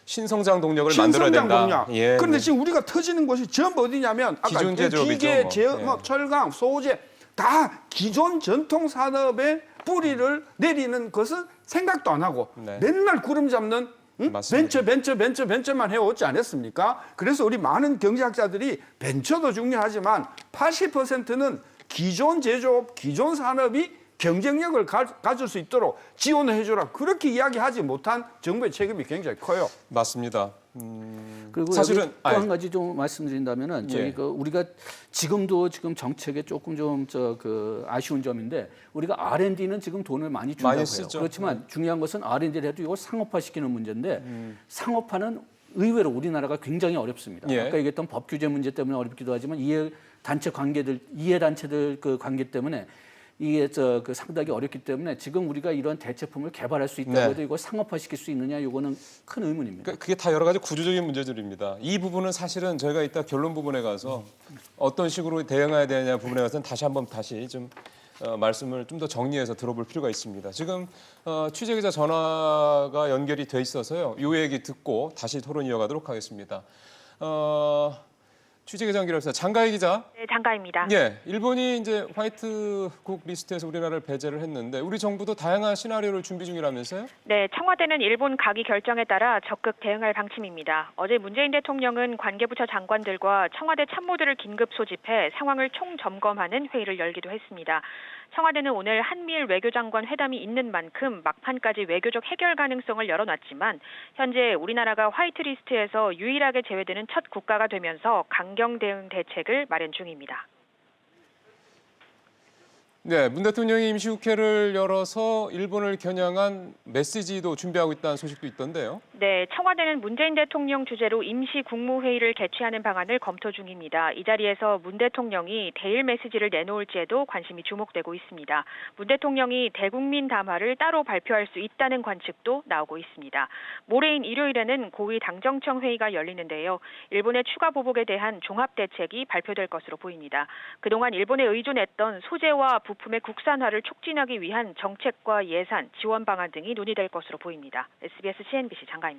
신성장 동력을 만들어야 신성장 된다. 동력. 예, 그런데 네. 지금 우리가 터지는 곳이 전부 어디냐면 아까 기존 제조업이죠, 기계, 뭐. 예. 철강, 소재 다 기존 전통 산업의 뿌리를 내리는 것은 생각도 안 하고 네. 맨날 구름 잡는 맞습니다. 벤처만 해왔지 않았습니까? 그래서 우리 많은 경제학자들이 벤처도 중요하지만 80%는 기존 제조업, 기존 산업이 경쟁력을 가질 수 있도록 지원을 해줘라. 그렇게 이야기하지 못한 정부의 책임이 굉장히 커요. 맞습니다. 그리고 사실은 또 한 가지 좀 말씀드린다면은 저희 예. 그 우리가 지금도 지금 정책에 조금 좀 그 아쉬운 점인데 우리가 R&D는 지금 돈을 많이 준다고 많이 해요. 쓰죠. 그렇지만 중요한 것은 R&D를 해도 이걸 상업화시키는 문제인데 상업화는 의외로 우리나라가 굉장히 어렵습니다. 예. 아까 얘기했던 법 규제 문제 때문에 어렵기도 하지만 이해 단체들 그 관계 때문에 이게 그 상당히 어렵기 때문에 지금 우리가 이런 대체품을 개발할 수 있다고 네. 해도 이걸 상업화시킬 수 있느냐 이거는 큰 의문입니다. 그게 다 여러 가지 구조적인 문제들입니다. 이 부분은 사실은 저희가 이따 결론 부분에 가서 어떤 식으로 대응해야 되냐 부분에 가서는 다시 좀 말씀을 좀 더 정리해서 들어볼 필요가 있습니다. 지금 취재 기자 전화가 연결이 돼 있어서요. 이 얘기 듣고 다시 토론 이어가도록 하겠습니다. 취재 기자 연결해서 장가희 기자. 네, 장가입니다. 예, 일본이 이제 화이트국 리스트에서 우리나라를 배제를 했는데 우리 정부도 다양한 시나리오를 준비 중이라면서요? 네, 청와대는 일본 가기 결정에 따라 적극 대응할 방침입니다. 어제 문재인 대통령은 관계부처 장관들과 청와대 참모들을 긴급 소집해 상황을 총점검하는 회의를 열기도 했습니다. 청와대는 오늘 한미일 외교장관 회담이 있는 만큼 막판까지 외교적 해결 가능성을 열어놨지만 현재 우리나라가 화이트리스트에서 유일하게 제외되는 첫 국가가 되면서 강경 대응 대책을 마련 중입니다. 네, 문 대통령이 임시국회를 열어서 일본을 겨냥한 메시지도 준비하고 있다는 소식도 있던데요. 네, 청와대는 문재인 대통령 주재로 임시 국무회의를 개최하는 방안을 검토 중입니다. 이 자리에서 문 대통령이 대일 메시지를 내놓을지에도 관심이 주목되고 있습니다. 문 대통령이 대국민 담화를 따로 발표할 수 있다는 관측도 나오고 있습니다. 모레인 일요일에는 고위 당정청 회의가 열리는데요. 일본의 추가 보복에 대한 종합 대책이 발표될 것으로 보입니다. 그동안 일본에 의존했던 소재와 부품의 국산화를 촉진하기 위한 정책과 예산, 지원 방안 등이 논의될 것으로 보입니다. SBS CNBC 장가입니다.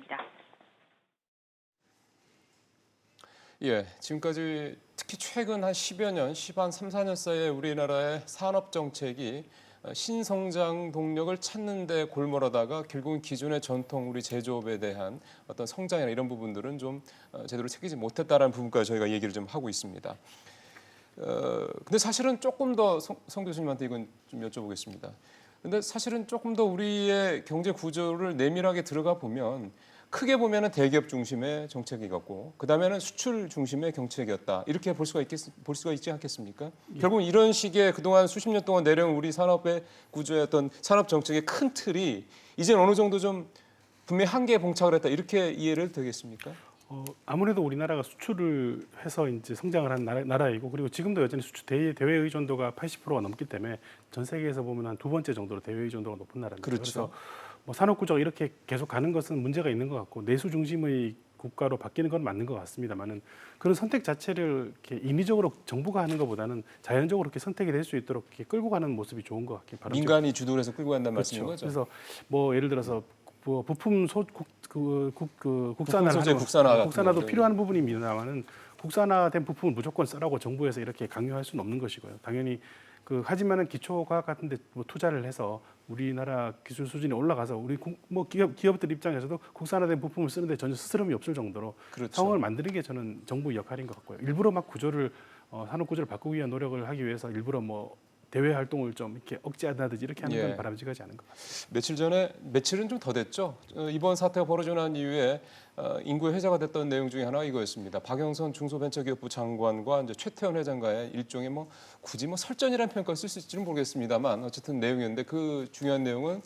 예, 지금까지 특히 최근 한 10여 년, 3, 4년 사이에 우리나라의 산업 정책이 신성장 동력을 찾는 데 골몰하다가 결국은 기존의 전통 우리 제조업에 대한 어떤 성장이나 이런 부분들은 좀 제대로 챙기지 못했다라는 부분까지 저희가 얘기를 좀 하고 있습니다. 근데 사실은 조금 더 성 교수님한테 이건 좀 여쭤보겠습니다. 근데 사실은 조금 더 우리의 경제 구조를 내밀하게 들어가 보면 크게 보면은 대기업 중심의 정책이었고 그 다음에는 수출 중심의 정책이었다 이렇게 볼 수가 있지 않겠습니까? 결국 이런 식의 그동안 수십 년 동안 내려온 우리 산업의 구조의 어떤 산업 정책의 큰 틀이 이제 어느 정도 좀 분명히 한계에 봉착을 했다 이렇게 이해를 되겠습니까? 아무래도 우리나라가 수출을 해서 이제 성장을 한 나라이고 그리고 지금도 여전히 수출 대외 의존도가 80%가 넘기 때문에 전 세계에서 보면 한 두 번째 정도로 대외 의존도가 높은 나라입니다. 그렇죠. 그래서 뭐 산업 구조가 이렇게 계속 가는 것은 문제가 있는 것 같고 내수 중심의 국가로 바뀌는 건 맞는 것 같습니다만은 그런 선택 자체를 이렇게 인위적으로 정부가 하는 것보다는 자연적으로 이렇게 선택이 될 수 있도록 이렇게 끌고 가는 모습이 좋은 것 같긴 바랍니다. 민간이 주도를 해서 끌고 간다는 그렇죠. 말씀인 거죠? 그래서 뭐 예를 들어서 뭐 부품 국산화를 소재 하는 국산화 같은 국산화도 거죠. 필요한 부분입니다만은 국산화된 부품을 무조건 쓰라고 정부에서 이렇게 강요할 수는 없는 것이고요. 당연히 하지만은 기초과학 같은데 뭐 투자를 해서 우리나라 기술 수준이 올라가서 우리 뭐 기업들 입장에서도 국산화된 부품을 쓰는데 전혀 스스럼이 없을 정도로 그렇죠. 상황을 만드는 게 저는 정부 역할인 것 같고요. 일부러 막 산업 구조를 바꾸기 위한 노력을 하기 위해서 일부러 뭐 대외 활동을 좀 이렇게 억제한다든지 이렇게 하는 건 예. 바람직하지 않은 것 같습니다. 며칠은 좀 더 됐죠. 이번 사태가 벌어지고 난 이후에 인구의 회자가 됐던 내용 중에 하나가 이거였습니다. 박영선 중소벤처기업부 장관과 이제 최태원 회장과의 일종의 뭐 굳이 뭐 설전이라는 표현까지 쓸 수 있을지는 모르겠습니다만 어쨌든 내용이었는데 그 중요한 내용은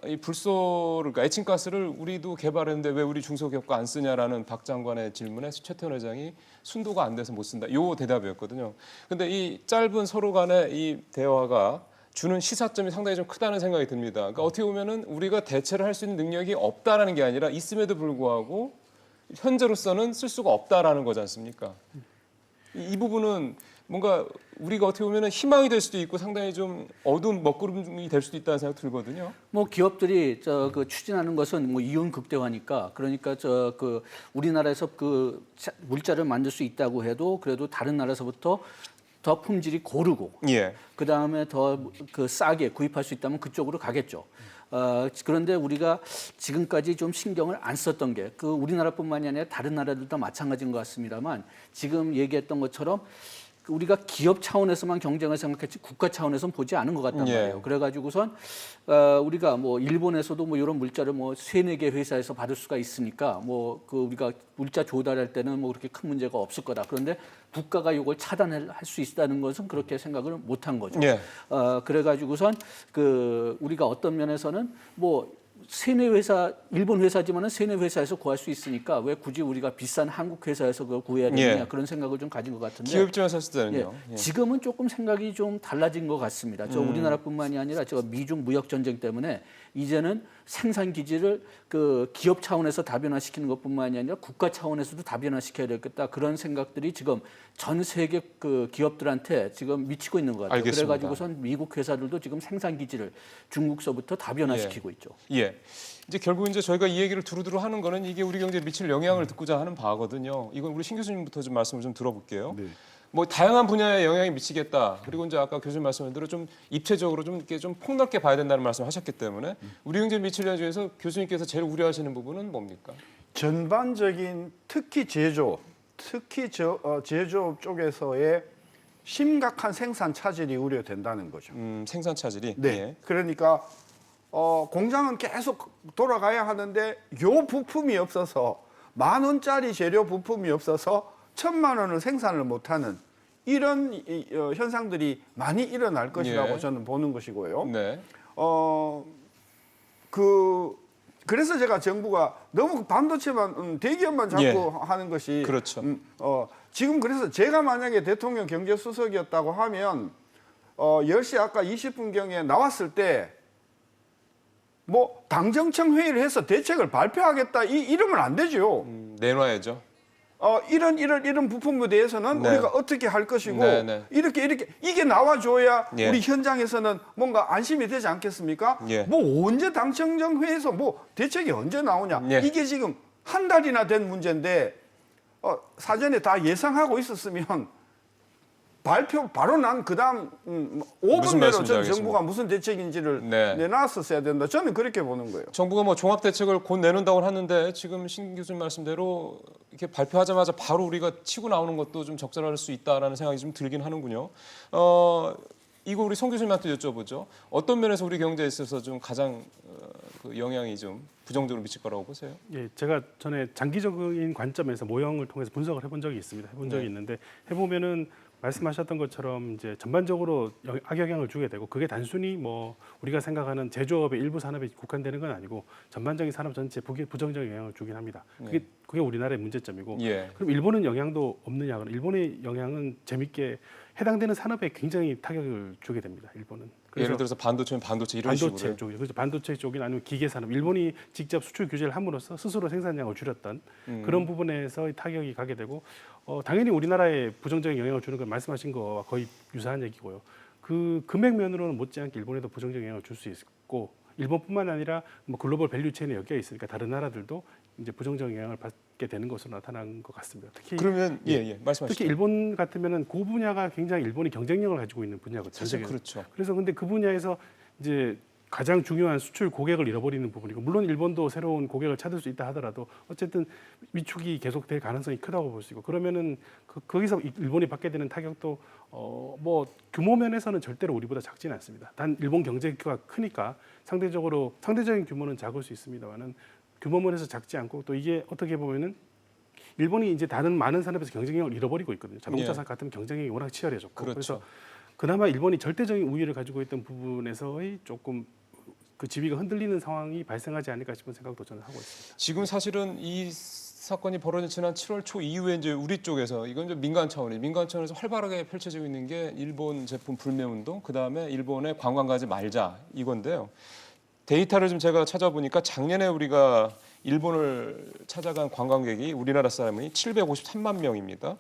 이 불소를 그러니까 에칭가스를 우리도 개발했는데 왜 우리 중소기업과 안 쓰냐라는 박 장관의 질문에 최태원 회장이 순도가 안 돼서 못 쓴다. 요 대답이었거든요. 근데 이 짧은 서로 간의 이 대화가 주는 시사점이 상당히 좀 크다는 생각이 듭니다. 그러니까 어떻게 보면은 우리가 대체를 할 수 있는 능력이 없다라는 게 아니라 있음에도 불구하고 현재로서는 쓸 수가 없다라는 거지 않습니까? 이 부분은 뭔가 우리가 어떻게 보면은 희망이 될 수도 있고 상당히 좀 어두운 먹구름이 될 수도 있다는 생각 들거든요. 뭐 기업들이 추진하는 것은 뭐 이윤 극대화니까 그러니까 우리나라에서 물자를 만들 수 있다고 해도 그래도 다른 나라에서부터 더 품질이 고르고 예. 그 다음에 더 싸게 구입할 수 있다면 그쪽으로 가겠죠. 그런데 우리가 지금까지 좀 신경을 안 썼던 게 우리나라뿐만이 아니라 다른 나라들도 마찬가지인 것 같습니다만 지금 얘기했던 것처럼 우리가 기업 차원에서만 경쟁을 생각했지 국가 차원에서는 보지 않은 것 같단 말이에요. 예. 그래가지고선 우리가 뭐 일본에서도 뭐 이런 물자를 뭐 3-4개 회사에서 받을 수가 있으니까 우리가 물자 조달할 때는 뭐 그렇게 큰 문제가 없을 거다. 그런데 국가가 이걸 차단할 수 있다는 것은 그렇게 생각을 못한 거죠. 예. 그래가지고선 우리가 어떤 면에서는 뭐 3-4회사 일본 회사지만은 3-4회사에서 구할 수 있으니까 왜 굳이 우리가 비싼 한국 회사에서 그걸 구해야 되느냐 예. 그런 생각을 좀 가진 것 같은데 기업 입장에서 했을 때는요. 예. 지금은 조금 생각이 좀 달라진 것 같습니다. 우리나라뿐만이 아니라 미중 무역 전쟁 때문에 이제는 생산 기지를 기업 차원에서 다변화시키는 것뿐만이 아니라 국가 차원에서도 다변화시켜야 되겠다 그런 생각들이 지금 전 세계 기업들한테 지금 미치고 있는 것 같아요. 알겠습니다. 그래가지고선 미국 회사들도 지금 생산 기지를 중국서부터 다변화시키고 있죠. 예. 이제 결국 이제 저희가 이 얘기를 두루두루 하는 거는 이게 우리 경제에 미칠 영향을 듣고자 하는 바거든요. 이건 우리 신 교수님부터 좀 말씀을 좀 들어볼게요. 네. 뭐 다양한 분야에 영향이 미치겠다. 그리고 이제 아까 교수님 말씀한 대로 좀 입체적으로 좀 이렇게 좀 폭넓게 봐야 된다는 말씀하셨기 때문에 우리 경제에 미칠 영향 중에서 교수님께서 제일 우려하시는 부분은 뭡니까? 전반적인 특히 제조업 쪽에서의 심각한 생산 차질이 우려된다는 거죠. 생산 차질이. 네. 예. 그러니까 공장은 계속 돌아가야 하는데 요 부품이 없어서 10,000원짜리 재료 부품이 없어서 1,000만 원을 생산을 못하는 이런 현상들이 많이 일어날 것이라고 예. 저는 보는 것이고요. 네. 그래서 제가 정부가 너무 반도체만 대기업만 자꾸 예. 하는 것이 그렇죠. 지금 그래서 제가 만약에 대통령 경제수석이었다고 하면 10시 아까 20분경에 나왔을 때 뭐 당정청 회의를 해서 대책을 발표하겠다 이러면 안 되죠. 내놔야죠. 이런 부품에 대해서는 네. 우리가 어떻게 할 것이고 네, 네. 이렇게 이게 나와줘야 예. 우리 현장에서는 뭔가 안심이 되지 않겠습니까? 예. 뭐 언제 당청정 회의에서 뭐 대책이 언제 나오냐? 예. 이게 지금 한 달이나 된 문제인데 사전에 다 예상하고 있었으면 발표 바로 난 그다음 5분 무슨 내로 말씀인지 전 알겠습니다. 정부가 무슨 대책인지를 네. 내놨었어야 된다. 저는 그렇게 보는 거예요. 정부가 뭐 종합 대책을 곧 내놓는다고 하는데 지금 신 교수님 말씀대로 이렇게 발표하자마자 바로 우리가 치고 나오는 것도 좀 적절할 수 있다라는 생각이 좀 들긴 하는군요. 이거 우리 송 교수님한테 여쭤보죠. 어떤 면에서 우리 경제에 있어서 좀 가장 그 영향이 좀 부정적으로 미칠 거라고 보세요? 예, 제가 전에 장기적인 관점에서 모형을 통해서 분석을 해본 적이 있습니다. 해본 적이 네. 있는데 해보면은 말씀하셨던 것처럼 이제 전반적으로 악영향을 주게 되고 그게 단순히 뭐 우리가 생각하는 제조업의 일부 산업에 국한되는 건 아니고 전반적인 산업 전체에 부정적인 영향을 주긴 합니다. 그게 우리나라의 문제점이고 예. 그럼 일본은 영향도 없느냐? 그럼 일본의 영향은 재밌게 해당되는 산업에 굉장히 타격을 주게 됩니다. 일본은. 예를 들어서 반도체는 반도체 이런 반도체 식으로. 쪽이죠. 그래서 반도체 쪽이나 아니면 기계 산업. 일본이 직접 수출 규제를 함으로써 스스로 생산량을 줄였던 그런 부분에서 타격이 가게 되고 당연히 우리나라에 부정적인 영향을 주는 건 말씀하신 거와 거의 유사한 얘기고요. 그 금액 면으로는 못지않게 일본에도 부정적인 영향을 줄 수 있고 일본뿐만 아니라 뭐 글로벌 밸류 체인에 엮여 있으니까 다른 나라들도 이제 부정적인 영향을 받게 되는 것으로 나타난 것 같습니다. 특히 그러면 말씀하시죠. 특히 일본 같으면은 그 분야가 굉장히 일본이 경쟁력을 가지고 있는 분야거든요. 사실 그렇죠. 그래서 근데 그 분야에서 이제 가장 중요한 수출 고객을 잃어버리는 부분이고 물론 일본도 새로운 고객을 찾을 수 있다 하더라도 어쨌든 위축이 계속될 가능성이 크다고 볼 수 있고 그러면은 거기서 일본이 받게 되는 타격도 뭐 규모 면에서는 절대로 우리보다 작지는 않습니다. 단 일본 경제가 크니까 상대적인 규모는 작을 수 있습니다만은 규모 면에서 작지 않고 또 이게 어떻게 보면은 일본이 이제 다른 많은 산업에서 경쟁력을 잃어버리고 있거든요. 자동차 산업 같은 경쟁력이 워낙 치열해졌고 그렇죠. 그래서 그나마 일본이 절대적인 우위를 가지고 있던 부분에서의 조금 그 지위가 흔들리는 상황이 발생하지 않을까 싶은 생각도 저는 하고 있습니다. 지금 사실은 이 사건이 벌어진 지난 7월 초 이후에 이제 우리 쪽에서 이건 이제 민간 차원에서 활발하게 펼쳐지고 있는 게 일본 제품 불매 운동, 그 다음에 일본에 관광 가지 말자 이건데요. 데이터를 좀 제가 찾아보니까 작년에 우리가 일본을 찾아간 관광객이 우리나라 사람이 753만 명입니다.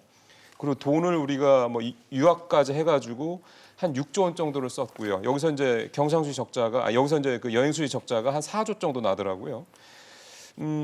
그리고 돈을 우리가 뭐 유학까지 해가지고 한 6조 원 정도를 썼고요. 여기서 이제 경상수지 적자가 여기서 이제 그 여행수지 적자가 한 4조 정도 나더라고요.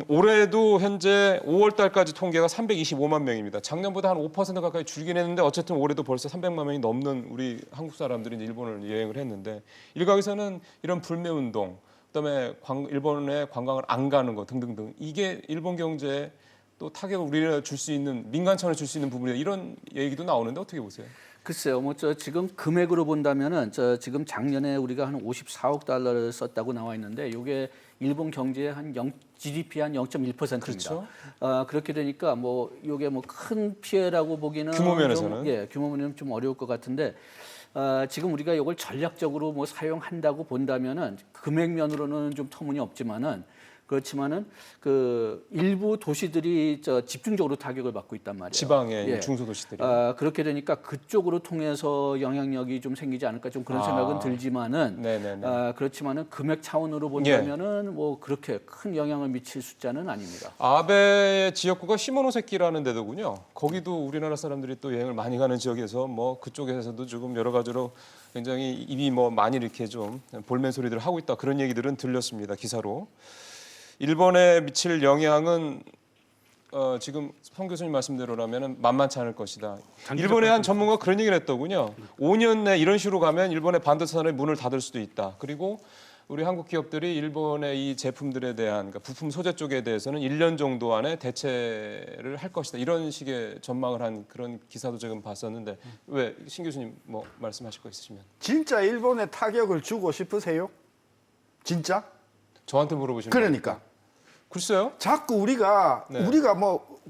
올해도 현재 5월 달까지 통계가 325만 명입니다. 작년보다 한 5% 가까이 줄긴 했는데 어쨌든 올해도 벌써 300만 명이 넘는 우리 한국 사람들이 이제 일본을 여행을 했는데 일각에서는 이런 불매 운동, 그다음에 일본에 관광을 안 가는 거 등등등 이게 일본 경제에 또 타격을 우리나라에 줄 수 있는 민간 차원에 줄 수 있는 부분이다 이런 얘기도 나오는데 어떻게 보세요? 글쎄요, 뭐 지금 금액으로 본다면은 지금 작년에 우리가 한 54억 달러를 썼다고 나와 있는데 이게 일본 경제의 GDP 한 0.1%입니다. 그렇죠. 그렇게 되니까 뭐 이게 뭐 큰 피해라고 보기는 규모 면에서는 규모 면에는 좀 어려울 것 같은데 지금 우리가 이걸 전략적으로 뭐 사용한다고 본다면은 금액 면으로는 좀 터무니없지만은. 그렇지만은 그 일부 도시들이 집중적으로 타격을 받고 있단 말이에요. 지방의 중소도시들이. 그렇게 되니까 그쪽으로 통해서 영향력이 좀 생기지 않을까 좀 그런 생각은 들지만은 그렇지만은 금액 차원으로 본다면은 뭐 그렇게 큰 영향을 미칠 숫자는 아닙니다. 아베의 지역구가 시모노세키라는 데더군요. 거기도 우리나라 사람들이 또 여행을 많이 가는 지역에서 뭐 그쪽에서도 조금 여러 가지로 굉장히 입이 뭐 많이 이렇게 좀 볼멘 소리들을 하고 있다 그런 얘기들은 들렸습니다 기사로. 일본에 미칠 영향은 지금 송 교수님 말씀대로라면 만만치 않을 것이다. 일본의 한 전문가가 그런 얘기를 했더군요. 5년 내 이런 식으로 가면 일본의 반도체 산업이 문을 닫을 수도 있다. 그리고 우리 한국 기업들이 일본의 이 제품들에 대한 그러니까 부품 소재 쪽에 대해서는 1년 정도 안에 대체를 할 것이다. 이런 식의 전망을 한 그런 기사도 지금 봤었는데 왜 신 교수님 뭐 말씀하실 거 있으시면. 진짜 일본에 타격을 주고 싶으세요? 진짜? 저한테 물어보시면 그러니까. 글쎄요. 자꾸 우리가 뭐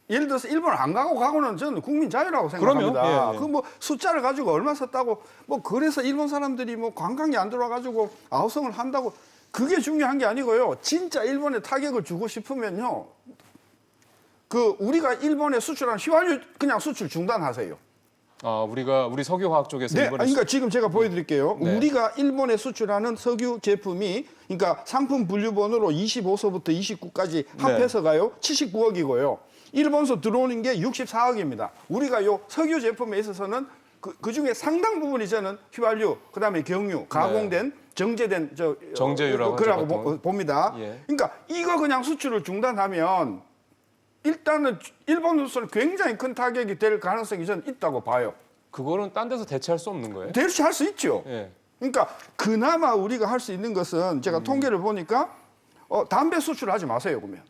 예를 들어서 일본 안 가고는 저는 국민 자유라고 생각합니다. 그럼요. 그 뭐 숫자를 가지고 얼마 썼다고 뭐 그래서 일본 사람들이 뭐 관광이 안 들어와가지고 아우성을 한다고 그게 중요한 게 아니고요. 진짜 일본에 타격을 주고 싶으면요. 우리가 일본에 수출한 휘발유 그냥 수출 중단하세요. 우리 석유화학 쪽에서 네, 일본에 그러니까 지금 제가 보여드릴게요. 네. 우리가 일본에 수출하는 석유 제품이 그러니까 상품 분류번호로 25서부터 29까지 합해서 가요. 79억이고요. 일본서 들어오는 게 64억입니다. 우리가 요 석유 제품에 있어서는 그 중에 상당 부분이 저는 휘발유, 그다음에 경유, 가공된 정제된 정제유라고 그라고 봅니다. 예. 그러니까 이거 그냥 수출을 중단하면 일단은 일본으로서는 굉장히 큰 타격이 될 가능성이 저는 있다고 봐요. 그거는 딴 데서 대체할 수 없는 거예요? 대체할 수 있죠. 예. 그러니까 그나마 우리가 할 수 있는 것은 제가 통계를 보니까 담배 수출하지 마세요, 그러면.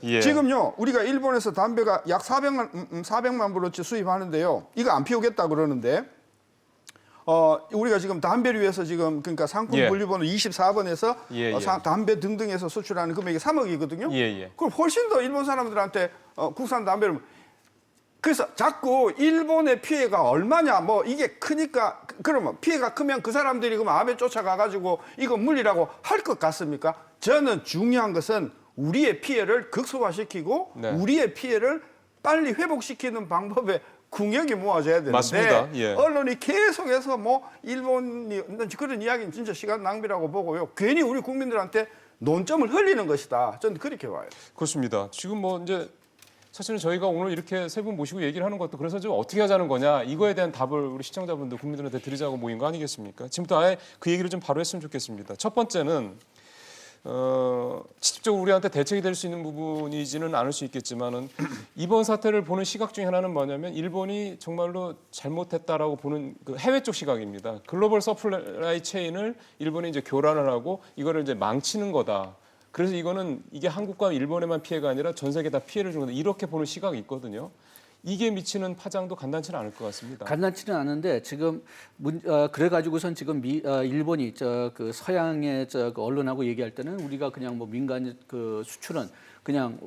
예. 지금요, 우리가 일본에서 담배가 약 400만 불어치 수입하는데요. 이거 안 피우겠다 그러는데, 우리가 지금 담배를 위해서 지금 그러니까 상품 예. 분류번호 24번에서 예, 예. 담배 등등에서 수출하는 금액이 3억이거든요. 예, 예. 그럼 훨씬 더 일본 사람들한테 국산 담배를 그래서 자꾸 일본의 피해가 얼마냐 뭐 이게 크니까 그러면 피해가 크면 그 사람들이 그럼 암에 쫓아가 가지고 이거 물리라고 할 것 같습니까? 저는 중요한 것은 우리의 피해를 극소화시키고 네. 우리의 피해를 빨리 회복시키는 방법에 궁역이 모아져야 되는데 맞습니다. 예. 언론이 계속해서 뭐 일본이 그런 이야기는 진짜 시간 낭비라고 보고요. 괜히 우리 국민들한테 논점을 흘리는 것이다. 저는 그렇게 봐요. 그렇습니다. 지금 뭐 이제 사실은 저희가 오늘 이렇게 세 분 모시고 얘기를 하는 것도 그래서 좀 어떻게 하자는 거냐 이거에 대한 답을 우리 시청자분들 국민들한테 드리자고 모인 거 아니겠습니까? 지금부터 아예 그 얘기를 좀 바로 했으면 좋겠습니다. 첫 번째는 직접적으로 우리한테 대책이 될 수 있는 부분이지는 않을 수 있겠지만은 이번 사태를 보는 시각 중에 하나는 뭐냐면 일본이 정말로 잘못했다라고 보는 그 해외 쪽 시각입니다. 글로벌 서플라이 체인을 일본이 이제 교란을 하고 이거를 이제 망치는 거다. 그래서 이게 한국과 일본에만 피해가 아니라 전 세계 다 피해를 주는 거다. 이렇게 보는 시각이 있거든요. 이게 미치는 파장도 간단치는 않을 것 같습니다. 간단치는 않은데 지금 그래가지고선 지금 일본이 그 서양의 그 언론하고 얘기할 때는 우리가 그냥 뭐 민간 그 수출은 그냥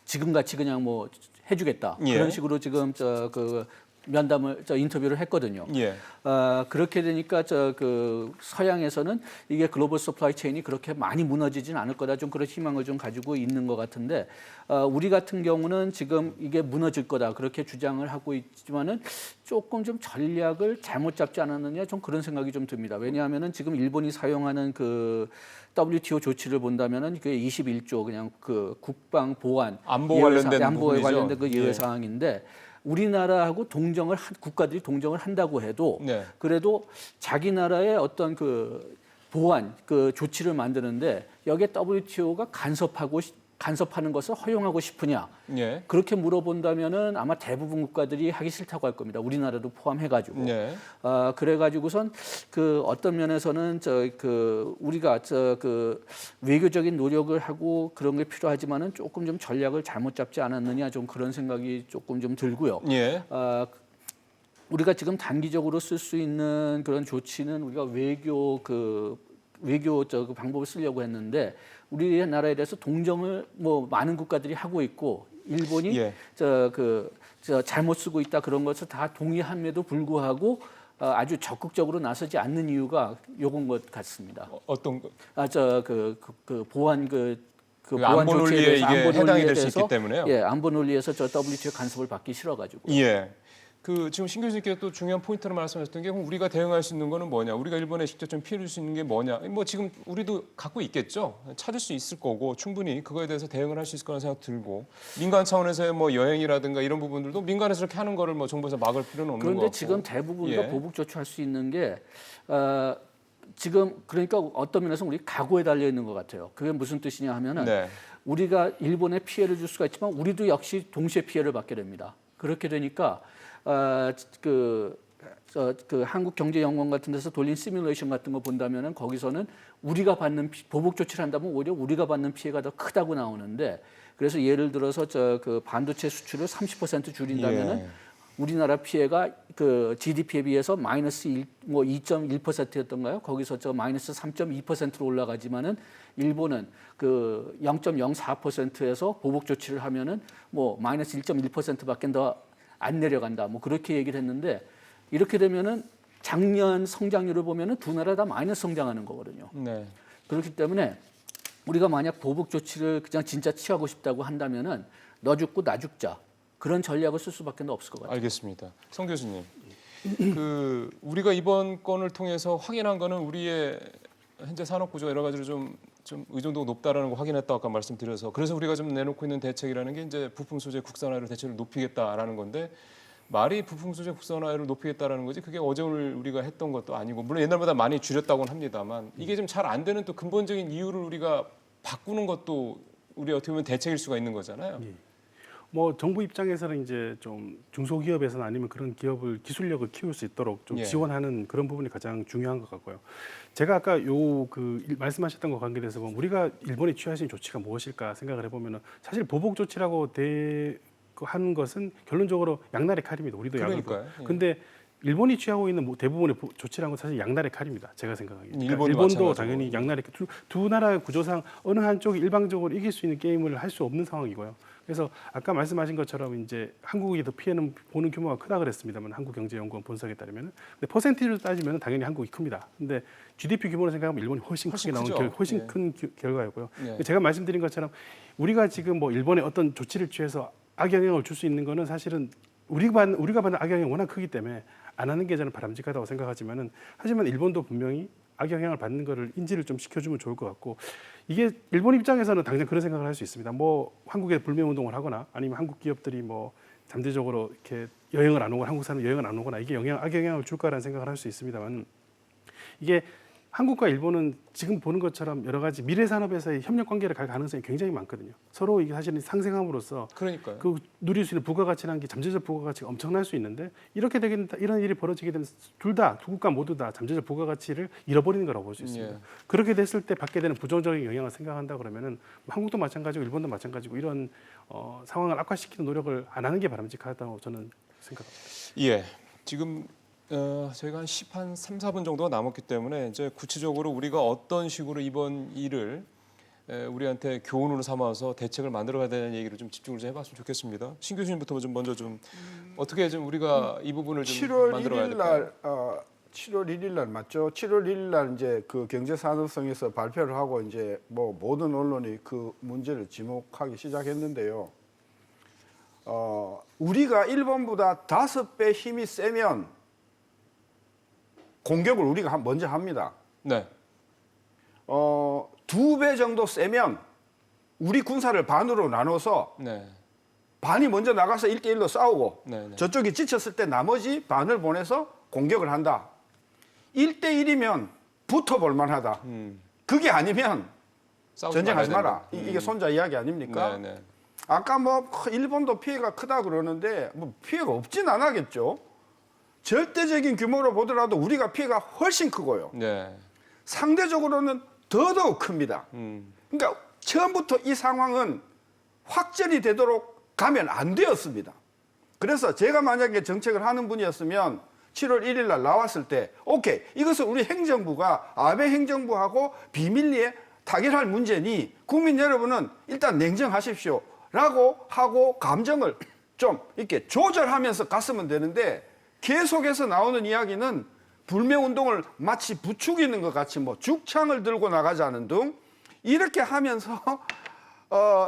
지금 같이 그냥 뭐 해주겠다 예. 그런 식으로 지금 그 면담을 인터뷰를 했거든요. 예. 그렇게 되니까 그 서양에서는 이게 글로벌 서플라이 체인이 그렇게 많이 무너지진 않을 거다 좀 그런 희망을 좀 가지고 있는 것 같은데 우리 같은 경우는 지금 이게 무너질 거다 그렇게 주장을 하고 있지만은 조금 좀 전략을 잘못 잡지 않았느냐 좀 그런 생각이 좀 듭니다. 왜냐하면은 지금 일본이 사용하는 그 WTO 조치를 본다면은 그게 21조 그냥 그 국방 보안 안보 관련된 안보에 부분이죠. 관련된 그 예외 예. 사항인데. 우리나라하고 국가들이 동정을 한다고 해도 네. 그래도 자기 나라의 어떤 그 보안 그 조치를 만드는데 여기에 WTO가 간섭하는 것을 허용하고 싶으냐 예. 그렇게 물어본다면은 아마 대부분 국가들이 하기 싫다고 할 겁니다. 우리나라도 포함해가지고. 예. 그래가지고선 그 어떤 면에서는 우리가 그 외교적인 노력을 하고 그런 게 필요하지만은 조금 좀 전략을 잘못 잡지 않았느냐 좀 그런 생각이 조금 좀 들고요. 예. 우리가 지금 단기적으로 쓸 수 있는 그런 조치는 우리가 외교 그 방법을 쓰려고 했는데 우리나라에 대해서 동정을 뭐 많은 국가들이 하고 있고 일본이 예. 잘못 쓰고 있다 그런 것을 다 동의함에도 불구하고 아주 적극적으로 나서지 않는 이유가 요건 것 같습니다. 어떤 거? 보안 보안 안보 조치에 논리에 대해서 이게 안보 해당이 논리에 될 수 대해서 있기 때문에요. 예, 안보 논리에서 WTO 간섭을 받기 싫어가지고. 예. 지금 신 교수님께서 또 중요한 포인트로 말씀하셨던 게 그럼 우리가 대응할 수 있는 거는 뭐냐? 우리가 일본에 직접 좀 피해를 줄 수 있는 게 뭐냐? 뭐 지금 우리도 갖고 있겠죠. 찾을 수 있을 거고 충분히 그거에 대해서 대응을 할 수 있을 거라는 생각 들고 민간 차원에서의 뭐 여행이라든가 이런 부분들도 민간에서 이렇게 하는 거를 뭐 정부에서 막을 필요는 없는 거 그런데 같고. 지금 대부분 우리가 예. 보복 조치할 수 있는 게 지금 그러니까 어떤 면에서 우리 각오에 달려 있는 것 같아요. 그게 무슨 뜻이냐 하면은 네. 우리가 일본에 피해를 줄 수가 있지만 우리도 역시 동시에 피해를 받게 됩니다. 그렇게 되니까 그 한국경제연구원 같은 데서 돌린 시뮬레이션 같은 거 본다면은 거기서는 우리가 받는 보복 조치를 한다면 오히려 우리가 받는 피해가 더 크다고 나오는데 그래서 예를 들어서 그 반도체 수출을 30% 줄인다면은 예. 우리나라 피해가 그 GDP에 비해서 마이너스 2.1%였던가요? 거기서 마이너스 3.2%로 올라가지만은 일본은 그 0.04%에서 보복 조치를 하면은 뭐 마이너스 1.1%밖에 더 안 내려간다. 뭐 그렇게 얘기를 했는데 이렇게 되면은 작년 성장률을 보면은 두 나라 다 마이너스 성장하는 거거든요. 네. 그렇기 때문에 우리가 만약 보복 조치를 그냥 진짜 취하고 싶다고 한다면은 너 죽고 나 죽자 그런 전략을 쓸 수밖에 없을 것 같아요. 알겠습니다. 성 교수님, 우리가 이번 건을 통해서 확인한 거는 우리의 현재 산업 구조가 여러 가지로 좀 의존도가 높다라는 거 확인했다고 아까 말씀드려서 그래서 우리가 좀 내놓고 있는 대책이라는 게 이제 부품 소재 국산화를 대체를 높이겠다라는 건데 말이 부품 소재 국산화를 높이겠다라는 거지 그게 어제 오늘 우리가 했던 것도 아니고 물론 옛날보다 많이 줄였다고는 합니다만 이게 좀 잘 안 되는 또 근본적인 이유를 우리가 바꾸는 것도 우리 어떻게 보면 대책일 수가 있는 거잖아요. 뭐 정부 입장에서는 이제 좀 중소기업에서는 아니면 그런 기업을 기술력을 키울 수 있도록 좀 예. 지원하는 그런 부분이 가장 중요한 것 같고요. 제가 아까 말씀하셨던 것 관계돼서 보면 우리가 일본이 취하신 조치가 무엇일까 생각을 해보면은 사실 보복 조치라고 하는 것은 결론적으로 양날의 칼입니다. 우리도 그러니까요. 양이고. 예. 근데 일본이 취하고 있는 대부분의 조치라는 건 사실 양날의 칼입니다. 제가 생각하기에. 일본도 일본도 마찬가지고. 당연히 양날의 칼. 두 나라의 구조상 어느 한쪽이 일방적으로 이길 수 있는 게임을 할 수 없는 상황이고요. 그래서 아까 말씀하신 것처럼 이제 한국이 더 피해는 보는 규모가 크다 그랬습니다만 한국경제연구원 분석에 따르면 근데 퍼센티지로 따지면 당연히 한국이 큽니다. 근데 GDP 규모로 생각하면 일본이 훨씬 크게 나온 크죠. 훨씬 예. 큰 결과였고요. 예. 제가 말씀드린 것처럼 우리가 지금 뭐 일본의 어떤 조치를 취해서 악영향을 줄 수 있는 거는 사실은 우리가 받는 악영향이 워낙 크기 때문에 안 하는 게 저는 바람직하다고 생각하지만은 하지만 일본도 분명히 악영향을 받는 거를 인지를 좀 시켜주면 좋을 것 같고 이게 일본 입장에서는 당장 그런 생각을 할 수 있습니다. 뭐 한국에 불매 운동을 하거나 아니면 한국 기업들이 뭐 잠재적으로 이렇게 여행을 안 오거나 한국 사람 여행을 안 오거나 이게 악영향을 줄까라는 생각을 할 수 있습니다만 이게 한국과 일본은 지금 보는 것처럼 여러 가지 미래 산업에서의 협력 관계를 갈 가능성이 굉장히 많거든요. 서로 이게 사실은 상생함으로써 그러니까요. 그 누릴 수 있는 부가가치라는 게 잠재적 부가가치가 엄청날 수 있는데 이렇게 되긴 이런 일이 벌어지게 되면 두 국가 모두 다 잠재적 부가가치를 잃어버리는 거라고 볼 수 있습니다. 예. 그렇게 됐을 때 받게 되는 부정적인 영향을 생각한다 그러면은 한국도 마찬가지고 일본도 마찬가지고 이런 상황을 악화시키는 노력을 안 하는 게 바람직하다고 저는 생각합니다. 예. 지금 저희가 한 3, 4분 정도가 남았기 때문에 이제 구체적으로 우리가 어떤 식으로 이번 일을 우리한테 교훈으로 삼아서 대책을 만들어가야 되는 얘기를 좀 집중을 좀 해봤으면 좋겠습니다. 신 교수님부터 좀 먼저 좀 어떻게 좀 우리가 이 부분을 좀 7월 만들어가야 1일 될까요? 날 7월 1일 날 맞죠? 7월 1일 날 이제 그 경제산업성에서 발표를 하고 이제 뭐 모든 언론이 그 문제를 지목하기 시작했는데요. 우리가 일본보다 5배 힘이 세면 공격을 우리가 먼저 합니다. 네. 2배 정도 세면 우리 군사를 반으로 나눠서 네. 반이 먼저 나가서 1대1로 싸우고 네. 네. 저쪽이 지쳤을 때 나머지 반을 보내서 공격을 한다. 1대1이면 붙어볼 만하다. 그게 아니면 싸우지 전쟁하지 말아야 마라. 된다. 이게 손자 이야기 아닙니까? 네. 네. 아까 뭐 일본도 피해가 크다 그러는데 뭐 피해가 없진 않았겠죠. 절대적인 규모로 보더라도 우리가 피해가 훨씬 크고요. 네. 상대적으로는 더더욱 큽니다. 음. 그러니까 처음부터 이 상황은 확전이 되도록 가면 안 되었습니다. 그래서 제가 만약에 정책을 하는 분이었으면 7월 1일 날 나왔을 때 오케이 이것은 우리 행정부가 아베 행정부하고 비밀리에 타결할 문제니 국민 여러분은 일단 냉정하십시오 라고 하고 감정을 좀 이렇게 조절하면서 갔으면 되는데 계속해서 나오는 이야기는 불매운동을 마치 부추기는 것 같이 뭐 죽창을 들고 나가자는 등 이렇게 하면서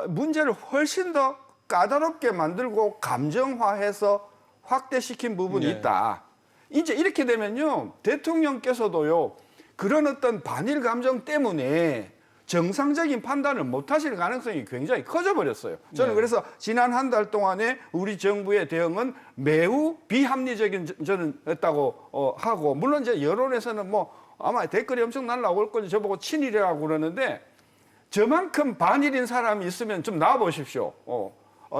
문제를 훨씬 더 까다롭게 만들고 감정화해서 확대시킨 부분이 네. 있다. 이제 이렇게 되면요 대통령께서도요 그런 어떤 반일 감정 때문에 정상적인 판단을 못 하실 가능성이 굉장히 커져 버렸어요. 저는 네. 그래서 지난 한 달 동안에 우리 정부의 대응은 매우 비합리적인 저는 했다고 하고 물론 이제 여론에서는 뭐 아마 댓글이 엄청 날라올 거지 저보고 친일이라고 그러는데 저만큼 반일인 사람이 있으면 좀 나와 보십시오.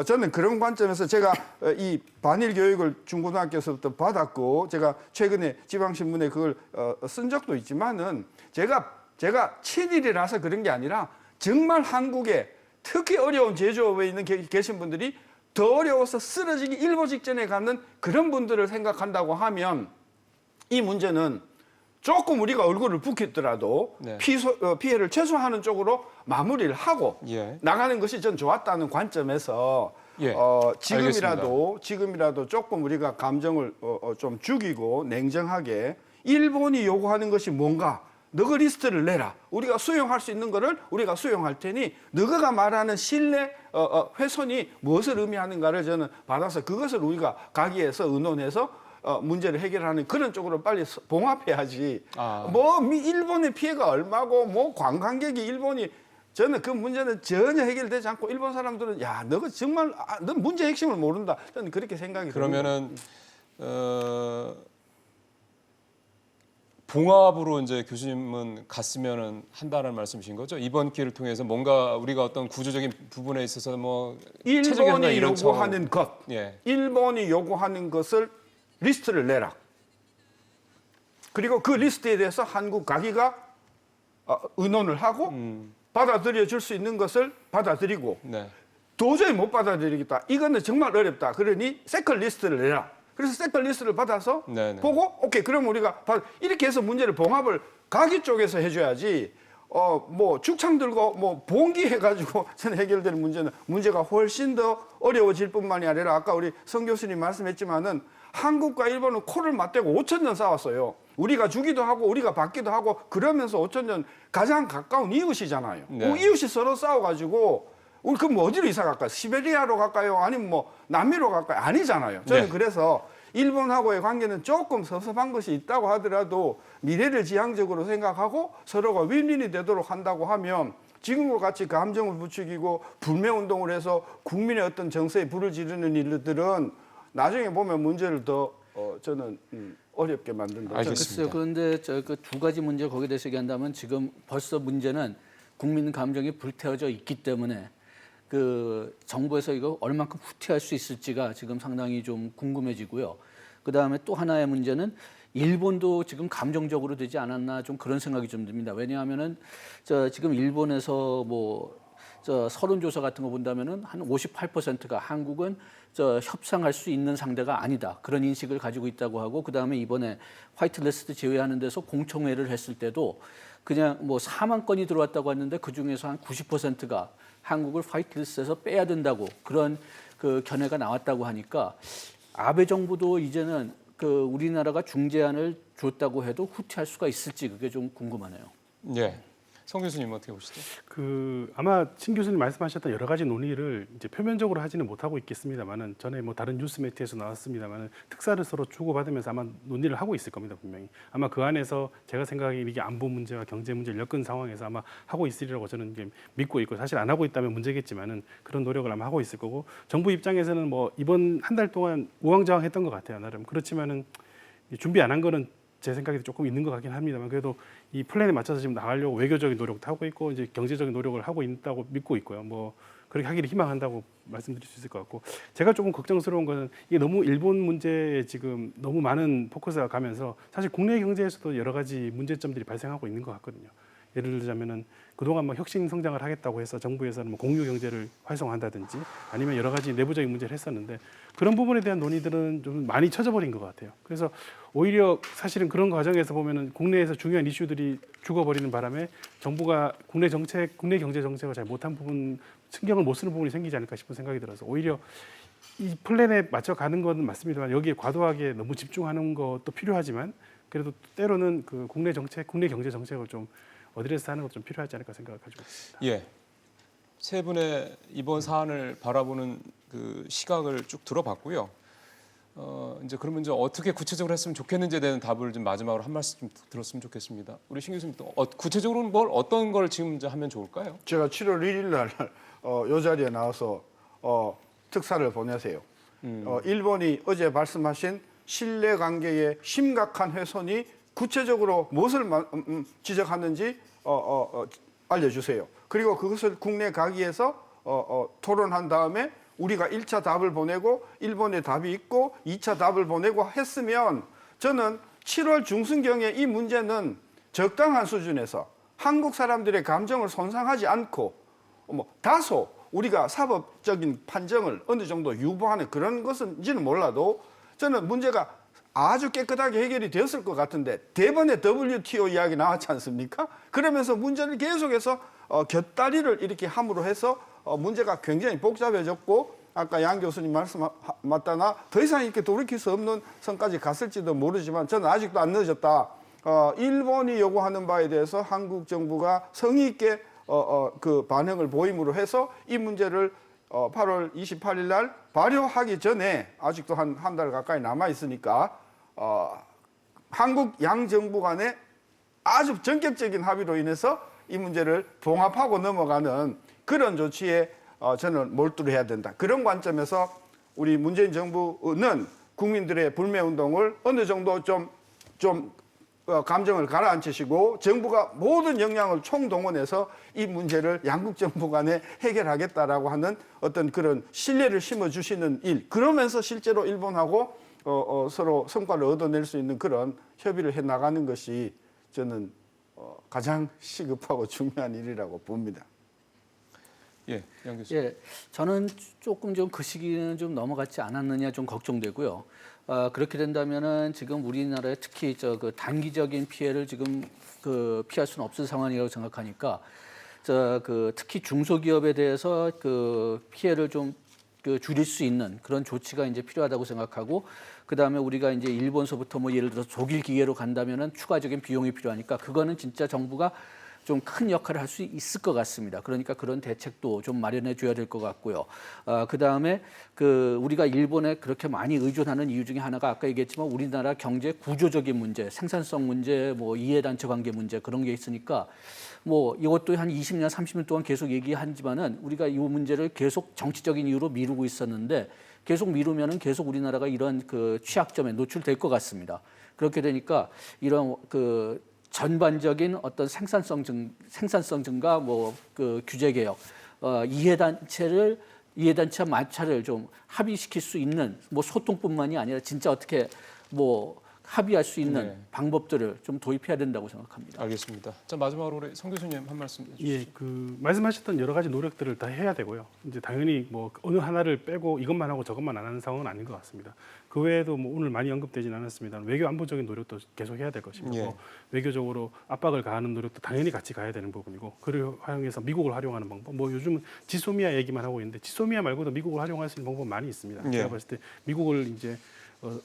저는 그런 관점에서 제가 이 반일 교육을 중고등학교에서부터 받았고 제가 최근에 지방신문에 그걸 쓴 적도 있지만은 제가 친일이라서 그런 게 아니라 정말 한국에 특히 어려운 제조업에 있는 계신 분들이 더 어려워서 쓰러지기 일보 직전에 가는 그런 분들을 생각한다고 하면 이 문제는 조금 우리가 얼굴을 붉히더라도 네. 피해를 최소화하는 쪽으로 마무리를 하고 예. 나가는 것이 전 좋았다는 관점에서 예. 지금이라도 조금 우리가 감정을 좀 죽이고 냉정하게 일본이 요구하는 것이 뭔가 너가 리스트를 내라. 우리가 수용할 수 있는 거를 우리가 수용할 테니 너가 말하는 신뢰 훼손이 무엇을 의미하는가를 저는 받아서 그것을 우리가 가기에서 의논해서 문제를 해결하는 그런 쪽으로 빨리 봉합해야지. 뭐 일본의 피해가 얼마고 뭐 관광객이 일본이 저는 그 문제는 전혀 해결되지 않고 일본 사람들은 야 너가 정말 너 문제 핵심을 모른다. 저는 그렇게 생각이 그러면은 봉합으로 이제 교수님은 갔으면 한다는 말씀이신 거죠? 이번 기회를 통해서 뭔가 우리가 어떤 구조적인 부분에 있어서 뭐 일본이 요구하는 것, 예. 일본이 요구하는 것을 리스트를 내라. 그리고 그 리스트에 대해서 한국 가기가 의논을 하고 받아들여 줄 수 있는 것을 받아들이고 네. 도저히 못 받아들이겠다. 이거는 정말 어렵다. 그러니 세컨 리스트를 내라. 그래서 세컨 리스트를 받아서 네네. 보고 오케이 그럼 우리가 이렇게 해서 문제를 봉합을 가기 쪽에서 해줘야지. 뭐 죽창 들고 뭐 봉기 해가지고 저는 해결되는 문제가 훨씬 더 어려워질 뿐만이 아니라 아까 우리 성 교수님 말씀했지만은 한국과 일본은 코를 맞대고 5천 년 싸웠어요. 우리가 주기도 하고 우리가 받기도 하고 그러면서 5천 년 가장 가까운 이웃이잖아요. 네. 이웃이 서로 싸워가지고 우리 그럼 뭐 어디로 이사 갈까요? 시베리아로 갈까요? 아니면 뭐 남미로 갈까요? 아니잖아요. 저는 네. 그래서 일본하고의 관계는 조금 섭섭한 것이 있다고 하더라도 미래를 지향적으로 생각하고 서로가 윈윈이 되도록 한다고 하면 지금과 같이 감정을 부추기고 불매운동을 해서 국민의 어떤 정서에 불을 지르는 일들은 나중에 보면 문제를 더 저는 어렵게 만든다. 알겠습니다. 글쎄요. 그런데 그 두 가지 문제 거기에 대해서 얘기한다면 지금 벌써 문제는 국민 감정이 불태워져 있기 때문에 그 정부에서 이거 얼만큼 후퇴할 수 있을지가 지금 상당히 좀 궁금해지고요. 그 다음에 또 하나의 문제는 일본도 지금 감정적으로 되지 않았나 좀 그런 생각이 좀 듭니다. 왜냐하면은 지금 일본에서 서론조사 같은 거 본다면은 한 58%가 한국은 협상할 수 있는 상대가 아니다. 그런 인식을 가지고 있다고 하고 그다음에 이번에 화이트리스트 제외하는 데서 공청회를 했을 때도 그냥 뭐 4만 건이 들어왔다고 했는데 그중에서 한 90%가 한국을 화이트리스트에서 빼야 된다고 그런 그 견해가 나왔다고 하니까 아베 정부도 이제는 그 우리나라가 중재안을 줬다고 해도 후퇴할 수가 있을지 그게 좀 궁금하네요. 예. 성 교수님 어떻게 보시죠? 아마 신 교수님 말씀하셨던 여러 가지 논의를 이제 표면적으로 하지는 못하고 있겠습니다만은 전에 뭐 다른 뉴스 매체에서 나왔습니다만은 특사를 서로 주고받으면서 아마 논의를 하고 있을 겁니다 분명히. 아마 그 안에서 제가 생각하기에 이게 안보 문제와 경제 문제를 엮은 상황에서 아마 하고 있으리라고 저는 이제 믿고 있고 사실 안 하고 있다면 문제겠지만은 그런 노력을 아마 하고 있을 거고 정부 입장에서는 뭐 이번 한 달 동안 우왕좌왕했던 것 같아요 나름. 그렇지만은 준비 안 한 거는 제 생각에도 조금 있는 것 같긴 합니다만 그래도 이 플랜에 맞춰서 지금 나가려고 외교적인 노력도 하고 있고 이제 경제적인 노력을 하고 있다고 믿고 있고요. 뭐 그렇게 하기를 희망한다고 말씀드릴 수 있을 것 같고 제가 조금 걱정스러운 거는 이게 너무 일본 문제에 지금 너무 많은 포커스가 가면서 사실 국내 경제에서도 여러 가지 문제점들이 발생하고 있는 것 같거든요. 예를 들자면은 그동안 뭐 혁신 성장을 하겠다고 해서 정부에서는 뭐 공유 경제를 활성화한다든지 아니면 여러 가지 내부적인 문제를 했었는데 그런 부분에 대한 논의들은 좀 많이 쳐져버린 것 같아요. 그래서 오히려 사실은 그런 과정에서 보면은 국내에서 중요한 이슈들이 죽어버리는 바람에 정부가 국내 경제 정책을 잘 못한 부분 신경을 못 쓰는 부분이 생기지 않을까 싶은 생각이 들어서 오히려 이 플랜에 맞춰 가는 건 맞습니다만 여기에 과도하게 너무 집중하는 것도 필요하지만 그래도 때로는 그 국내 경제 정책을 좀 어드레스 하는 것도 좀 필요하지 않을까 생각을 가지고 있습니다. 예. 세 분의 이번 사안을 바라보는 그 시각을 쭉 들어봤고요. 이제 그러면 이제 어떻게 구체적으로 했으면 좋겠는지에 대한 답을 좀 마지막으로 한 말씀 좀 들었으면 좋겠습니다. 우리 신 교수님 또 구체적으로는 어떤 걸 지금 이제 하면 좋을까요? 제가 7월 1일 날 이 자리에 나와서 특사를 보내세요. 일본이 어제 말씀하신 신뢰 관계의 심각한 훼손이 구체적으로 무엇을 지적하는지 알려주세요. 그리고 그것을 국내 가기에서 토론한 다음에 우리가 1차 답을 보내고 일본의 답이 있고 2차 답을 보내고 했으면 저는 7월 중순경에 이 문제는 적당한 수준에서 한국 사람들의 감정을 손상하지 않고 다소 우리가 사법적인 판정을 어느 정도 유보하는 그런 것인지는 몰라도 저는 문제가 아주 깨끗하게 해결이 되었을 것 같은데 대번에 WTO 이야기 나왔지 않습니까? 그러면서 문제를 계속해서 곁다리를 이렇게 함으로 해서 문제가 굉장히 복잡해졌고 아까 양 교수님 말씀 맞다나 더 이상 이렇게 돌이킬 수 없는 선까지 갔을지도 모르지만 저는 아직도 안 늦었다. 일본이 요구하는 바에 대해서 한국 정부가 성의 있게 그 반응을 보임으로 해서 이 문제를 8월 28일 날 발효하기 전에 아직도 한 달 가까이 남아 있으니까 한국 양 정부 간에 아주 전격적인 합의로 인해서 이 문제를 봉합하고 넘어가는 그런 조치에 저는 몰두를 해야 된다. 그런 관점에서 우리 문재인 정부는 국민들의 불매운동을 어느 정도 좀 감정을 가라앉히시고 정부가 모든 역량을 총동원해서 이 문제를 양국 정부 간에 해결하겠다라고 하는 어떤 그런 신뢰를 심어주시는 일, 그러면서 실제로 일본하고 서로 성과를 얻어낼 수 있는 그런 협의를 해나가는 것이 저는 가장 시급하고 중요한 일이라고 봅니다. 예, 양 교수님. 예, 저는 조금 좀 그 시기는 좀 넘어갔지 않았느냐 좀 걱정되고요. 그렇게 된다면은 지금 우리나라에 특히 그 단기적인 피해를 지금 피할 수는 없을 상황이라고 생각하니까 특히 중소기업에 대해서 그 피해를 좀 줄일 수 있는 그런 조치가 이제 필요하다고 생각하고, 그다음에 우리가 이제 일본서부터 뭐 예를 들어서 독일 기계로 간다면은 추가적인 비용이 필요하니까 그거는 진짜 정부가 좀 큰 역할을 할 수 있을 것 같습니다. 그러니까 그런 대책도 좀 마련해 줘야 될 것 같고요. 그다음에 우리가 일본에 그렇게 많이 의존하는 이유 중에 하나가 아까 얘기했지만 우리나라 경제 구조적인 문제, 생산성 문제, 뭐 이해단체 관계 문제 그런 게 있으니까 뭐 이것도 한 20년, 30년 동안 계속 얘기하지만은 우리가 이 문제를 계속 정치적인 이유로 미루고 있었는데 계속 미루면은 계속 우리나라가 이런 취약점에 노출될 것 같습니다. 그렇게 되니까 이런 전반적인 어떤 생산성 증가, 규제 개혁, 이해단체 마찰을 좀 합의시킬 수 있는 소통뿐만이 아니라 진짜 어떻게 합의할 수 있는 네. 방법들을 좀 도입해야 된다고 생각합니다. 알겠습니다. 자, 마지막으로 우리 성 교수님 한 말씀 해주시죠. 예, 말씀하셨던 여러 가지 노력들을 다 해야 되고요. 이제 당연히 어느 하나를 빼고 이것만 하고 저것만 안 하는 상황은 아닌 것 같습니다. 그 외에도 오늘 많이 언급되진 않았습니다. 외교 안보적인 노력도 계속 해야 될 것이고, 예. 외교적으로 압박을 가하는 노력도 당연히 같이 가야 되는 부분이고, 그를 활용해서 미국을 활용하는 방법. 요즘은 지소미아 얘기만 하고 있는데 지소미아 말고도 미국을 활용할 수 있는 방법 많이 있습니다. 예. 제가 봤을 때 미국을 이제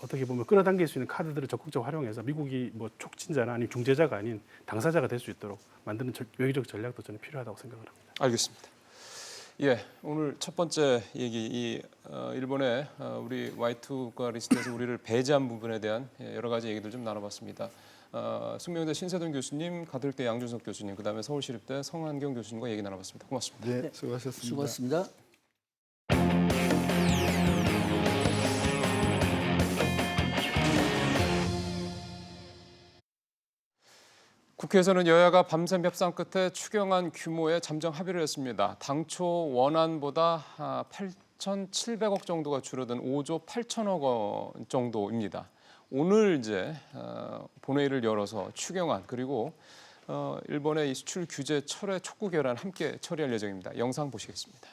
어떻게 보면 끌어당길 수 있는 카드들을 적극적으로 활용해서 미국이 촉진자나 아니면 중재자가 아닌 당사자가 될 수 있도록 만드는 외교적 전략도 저는 필요하다고 생각을 합니다. 알겠습니다. 예, 오늘 첫 번째 얘기, 일본의 우리 Y2가 리스트에서 우리를 배제한 부분에 대한 여러 가지 얘기들 좀 나눠봤습니다. 숙명여대 신세동 교수님, 가톨대 양준석 교수님, 그다음에 서울시립대 성한경 교수님과 얘기 나눠봤습니다. 고맙습니다. 네, 수고하셨습니다. 수고하셨습니다. 국회에서는 여야가 밤샘 협상 끝에 추경안 규모에 잠정 합의를 했습니다. 당초 원안보다 8,700억 정도가 줄어든 5조 8천억 원 정도입니다. 오늘 이제 본회의를 열어서 추경안 그리고 일본의 이 수출 규제 철회 촉구 결안 함께 처리할 예정입니다. 영상 보시겠습니다.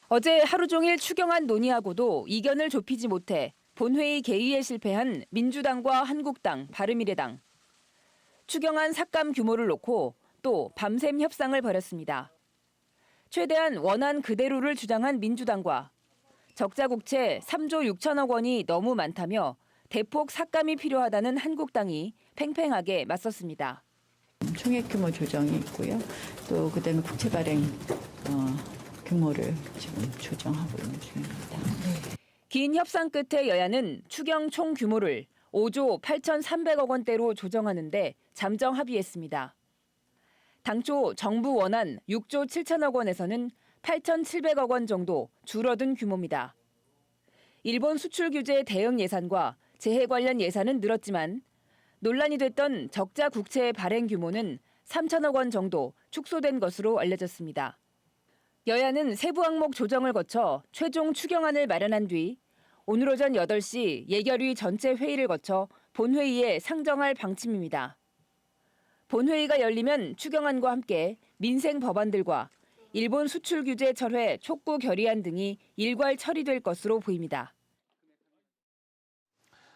어제 하루 종일 추경안 논의하고도 이견을 좁히지 못해 본회의 개의에 실패한 민주당과 한국당, 바른미래당. 추경안 삭감 규모를 놓고 또 밤샘 협상을 벌였습니다. 최대한 원안 그대로를 주장한 민주당과 적자 국채 3조 6천억 원이 너무 많다며 대폭 삭감이 필요하다는 한국당이 팽팽하게 맞섰습니다. 총액 규모 조정이 있고요. 또 그다음에 국채 발행 규모를 지금 조정하고 있는 중입니다. 긴 협상 끝에 여야는 추경 총 규모를 5조 8,300억 원대로 조정하는데 잠정 합의했습니다. 당초 정부 원안 6조 7천억 원에서는 8,700억 원 정도 줄어든 규모입니다. 일본 수출 규제 대응 예산과 재해 관련 예산은 늘었지만 논란이 됐던 적자 국채 발행 규모는 3천억 원 정도 축소된 것으로 알려졌습니다. 여야는 세부 항목 조정을 거쳐 최종 추경안을 마련한 뒤 오늘 오전 8시 예결위 전체 회의를 거쳐 본회의에 상정할 방침입니다. 본회의가 열리면 추경안과 함께 민생 법안들과 일본 수출 규제 철회 촉구 결의안 등이 일괄 처리될 것으로 보입니다.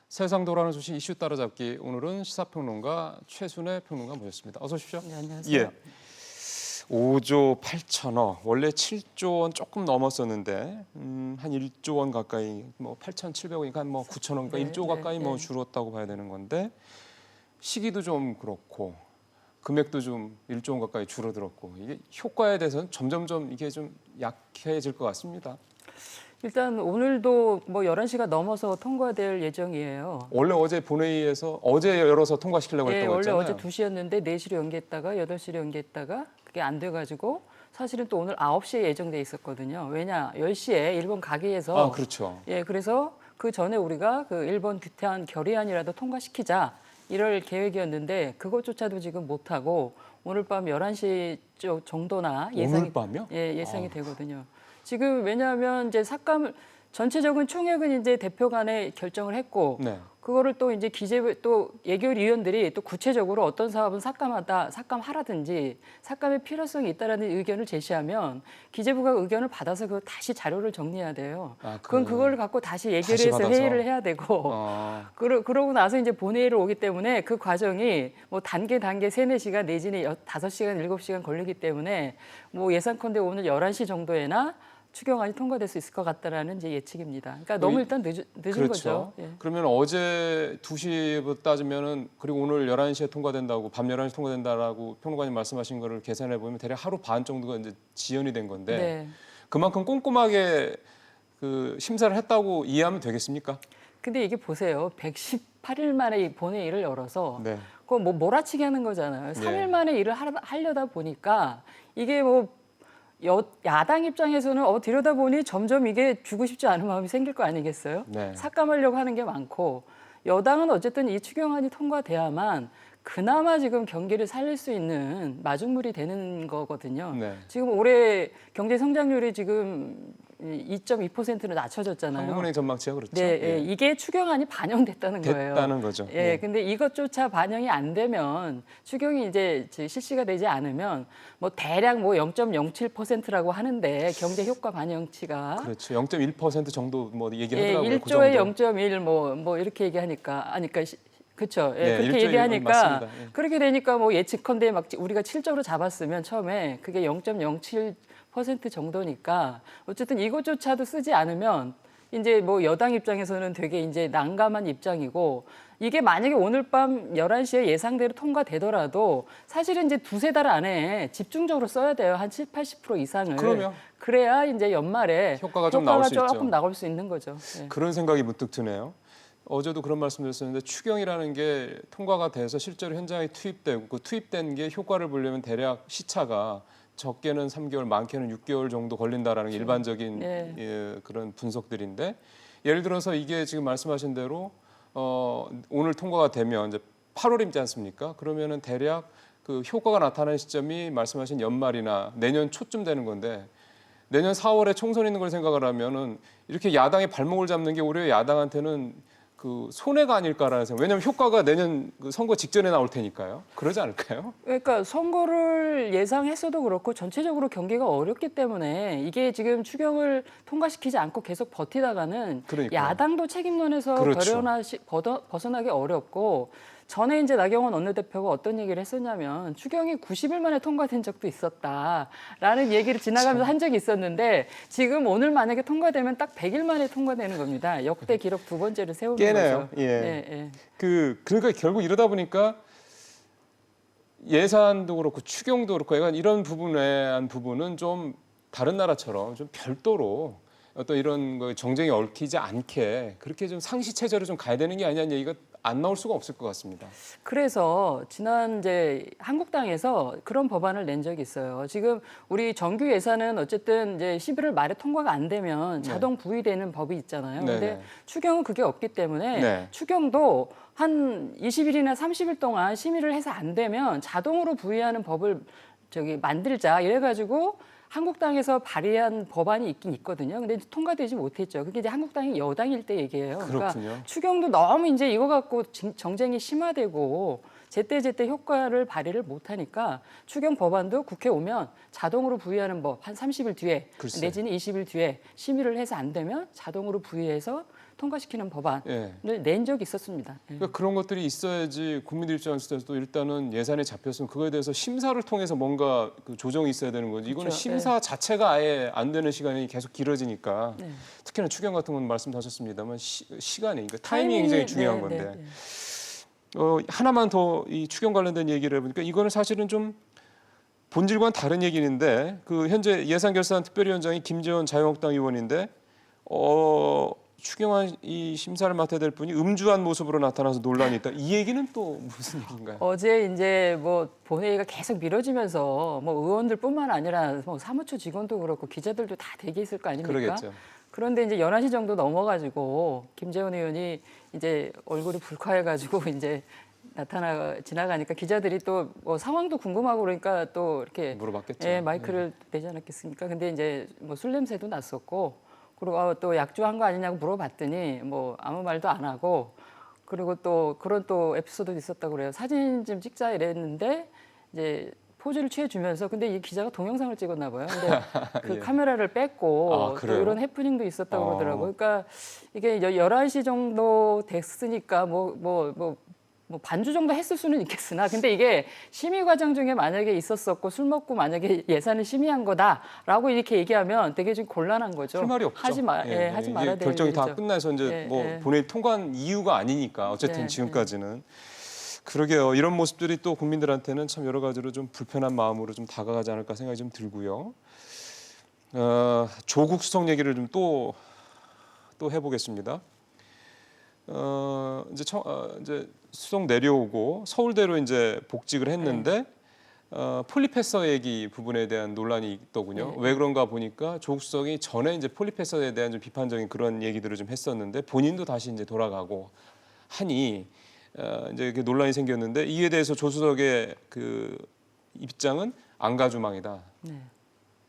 세상 돌아가는 소식 이슈 따라잡기. 오늘은 시사평론가 최순애 평론가 모셨습니다. 어서 오십시오. 네, 안녕하세요. 예. 5조 8천억, 원래 7조 원 조금 넘었었는데 한 1조 원 가까이, 뭐 8,700억이니까 한 뭐 9천억, 그러니까 네, 1조 네, 가까이 뭐 네. 줄었다고 봐야 되는 건데 시기도 좀 그렇고 금액도 좀 1조 원 가까이 줄어들었고 이게 효과에 대해서는 점점점 이게 좀 약해질 것 같습니다. 일단 오늘도 뭐 11시가 넘어서 통과될 예정이에요. 원래 어제 본회의에서 어제 열어서 통과시키려고 예, 했던 원래 거잖아요. 어제 2시였는데 4시로 연기했다가 8시로 연기했다가 그게 안 돼가지고 사실은 또 오늘 9시에 예정돼 있었거든요. 왜냐 10시에 일본 가기에서 아, 그렇죠. 예, 그래서 그 전에 우리가 그 일본 규탄 결의안이라도 통과시키자 이럴 계획이었는데 그것조차도 지금 못 하고 오늘 밤 11시 쪽 정도나 예상이 오늘 밤이요? 예, 예상이 되거든요. 지금 왜냐하면 이제 삭감을 전체적인 총액은 이제 대표 간에 결정을 했고 네. 그거를 또 이제 기재부 또 예결위원들이 또 구체적으로 어떤 사업은 삭감하라든지 삭감의 필요성이 있다라는 의견을 제시하면 기재부가 의견을 받아서 그 다시 자료를 정리해야 돼요. 아, 그건 그걸 갖고 다시 예결위에서 받아서? 회의를 해야 되고 아, 그러고 나서 이제 본회의를 오기 때문에 그 과정이 뭐 단계 3-4시간 내지는 5시간, 7시간 걸리기 때문에 뭐 예상컨대 오늘 11시 정도에나 추경안이 통과될 수 있을 것 같다라는 이제 예측입니다. 그러니까 너무 일단 늦은 그렇죠. 거죠. 예. 그러면 어제 2시부터 따지면은 그리고 오늘 11시에 통과된다고 밤 11시 통과된다라고 평론가님 말씀하신 거를 계산해 보면 대략 하루 반 정도가 이제 지연이 된 건데 네. 그만큼 꼼꼼하게 그 심사를 했다고 이해하면 되겠습니까? 근데 이게 보세요. 118일 만에 이 본회의를 열어서 네. 그거 뭐 몰아치기 하는 거잖아요. 3일 만에 일을 하려다 보니까 이게 뭐 야당 입장에서는 들여다보니 점점 이게 주고 싶지 않은 마음이 생길 거 아니겠어요? 네. 삭감하려고 하는 게 많고 여당은 어쨌든 이 추경안이 통과돼야만 그나마 지금 경기를 살릴 수 있는 마중물이 되는 거거든요. 네. 지금 올해 경제 성장률이 지금 2.2%로 낮춰졌잖아요. 한국은행 전망치가 그렇죠. 네, 예. 이게 추경안이 반영됐다는 거예요. 됐다는 거죠. 예, 근데 이것조차 반영이 안 되면 추경이 이제 실시가 되지 않으면 뭐 대략 뭐 0.07%라고 하는데 경제 효과 반영치가 그렇죠. 0.1% 정도 뭐 예, 얘기하더라고요. 그 1조에 정도. 0.1 뭐 이렇게 얘기하니까 그렇죠. 예, 예, 그렇게 1조에 얘기하니까 맞습니다. 예. 그렇게 되니까 뭐 예측컨대 막 우리가 7조로 잡았으면 처음에 그게 0.07% 정도니까 어쨌든 이것조차도 쓰지 않으면 이제 뭐 여당 입장에서는 되게 이제 난감한 입장이고 이게 만약에 오늘 밤 11시에 예상대로 통과되더라도 사실은 이제 2-3달 안에 집중적으로 써야 돼요. 한 70-80% 이상을. 그럼요. 그래야 이제 연말에 효과가 좀 나올 수 있죠. 조금 나올 수 있는 거죠. 예. 그런 생각이 문득 드네요. 어제도 그런 말씀드렸었는데 추경이라는 게 통과가 돼서 실제로 현장에 투입되고 그 투입된 게 효과를 보려면 대략 시차가 적게는 3개월, 많게는 6개월 정도 걸린다라는 게 일반적인 네. 예, 그런 분석들인데 예를 들어서 이게 지금 말씀하신 대로 오늘 통과가 되면 이제 8월이지 않습니까? 그러면은 대략 그 효과가 나타나는 시점이 말씀하신 연말이나 내년 초쯤 되는 건데 내년 4월에 총선 있는 걸 생각을 하면은 이렇게 야당의 발목을 잡는 게 오히려 야당한테는 그 손해가 아닐까라는 생각. 왜냐하면 효과가 내년 그 선거 직전에 나올 테니까요. 그러지 않을까요? 그러니까 선거를 예상했어도 그렇고 전체적으로 경기가 어렵기 때문에 이게 지금 추경을 통과시키지 않고 계속 버티다가는 그러니까요. 야당도 책임론에서 그렇죠. 벗어나기 어렵고 전에 이제 나경원 원내대표가 어떤 얘기를 했었냐면 추경이 90일 만에 통과된 적도 있었다라는 얘기를 지나가면서 한 적이 있었는데 지금 오늘 만약에 통과되면 딱 100일 만에 통과되는 겁니다. 역대 기록 2번째를 세우는 깨네요. 거죠. 예. 그러니까 결국 이러다 보니까 예산도 그렇고 추경도 그렇고 약간 이런 부분은 좀 다른 나라처럼 좀 별도로 어떤 이런 거 정쟁이 얽히지 않게 그렇게 좀 상시 체제로 좀 가야 되는 게 아니냐는 얘기가 안 나올 수가 없을 것 같습니다. 그래서 지난 이제 한국당에서 그런 법안을 낸 적이 있어요. 지금 우리 정규 예산은 어쨌든 이제 11월 말에 통과가 안 되면 자동 부의되는 법이 있잖아요. 네, 근데 네. 추경은 그게 없기 때문에 네. 추경도 한 20일이나 30일 동안 심의를 해서 안 되면 자동으로 부의하는 법을 만들자 이래가지고 한국당에서 발의한 법안이 있긴 있거든요. 근데 통과되지 못했죠. 그게 이제 한국당이 여당일 때 얘기예요. 그렇군요. 그러니까 추경도 너무 이제 이거 갖고 정쟁이 심화되고 제때제때 효과를 발휘를 못하니까 추경 법안도 국회 오면 자동으로 부의하는 법 한 30일 뒤에 글쎄. 내지는 20일 뒤에 심의를 해서 안 되면 자동으로 부의해서 통과시키는 법안을 예. 낸 적이 있었습니다. 예. 그러니까 그런 것들이 있어야지 국민들 입장에서도 일단은 예산이 잡혔으면 그거에 대해서 심사를 통해서 뭔가 그 조정이 있어야 되는 거지. 이거는 그렇죠. 심사 자체가 아예 안 되는 시간이 계속 길어지니까 네. 특히나 추경 같은 건 말씀하셨습니다만 시간이 그러니까 타이밍이 굉장히 중요한 네, 건데 네. 하나만 더 이 추경 관련된 얘기를 해보니까 이거는 사실은 좀 본질과는 다른 얘기인데 그 현재 예산결산 특별위원장이 김재원 자유한국당 의원인데 추경안 이 심사를 맡아야 될 분이 음주한 모습으로 나타나서 논란이 있다. 이 얘기는 또 무슨 얘기인가요? 어제 이제 뭐 본회의가 계속 미뤄지면서 뭐 의원들뿐만 아니라 뭐 사무처 직원도 그렇고 기자들도 다 대기 있을 거 아닙니까? 그러겠죠. 그런데 이제 11시 정도 넘어가지고 김재원 의원이 이제 얼굴이 불쾌해가지고 이제 지나가니까 기자들이 또 뭐 상황도 궁금하고 그러니까 또 이렇게 물어봤겠죠. 예, 마이크를 대지 않았겠습니까? 근데 이제 뭐 술 냄새도 났었고 그리고 또 약주한 거 아니냐고 물어봤더니 뭐 아무 말도 안 하고 그리고 또 그런 또 에피소드도 있었다고 그래요. 사진 좀 찍자 이랬는데 이제 포즈를 취해주면서 근데 이 기자가 동영상을 찍었나 봐요. 근데 그 예. 카메라를 뺐고 아, 또 그래요? 이런 해프닝도 있었다고 아. 그러더라고요. 그러니까 이게 11시 정도 됐으니까 뭐 반주 정도 했을 수는 있겠으나 근데 이게 심의 과정 중에 만약에 있었었고 술 먹고 만약에 예산을 심의한 거다라고 이렇게 얘기하면 되게 좀 곤란한 거죠. 할 말이 없죠. 하지 이게 말아야 되는 결정이 다 일이죠. 끝나서 이제 예, 뭐 예. 본회의 통과한 이유가 아니니까 어쨌든 네, 지금까지는 그러게요. 이런 모습들이 또 국민들한테는 참 여러 가지로 좀 불편한 마음으로 좀 다가가지 않을까 생각이 좀 들고요. 조국 수석 얘기를 좀 또 해보겠습니다. 이제 수석 내려오고 서울대로 이제 복직을 했는데 폴리페서 얘기 부분에 대한 논란이 있더군요. 네. 왜 그런가 보니까 조국 수석이 전에 이제 폴리페서에 대한 좀 비판적인 그런 얘기들을 좀 했었는데 본인도 다시 이제 돌아가고 하니 이제 이렇게 논란이 생겼는데 이에 대해서 조 수석의 그 입장은 안가주망이다. 네.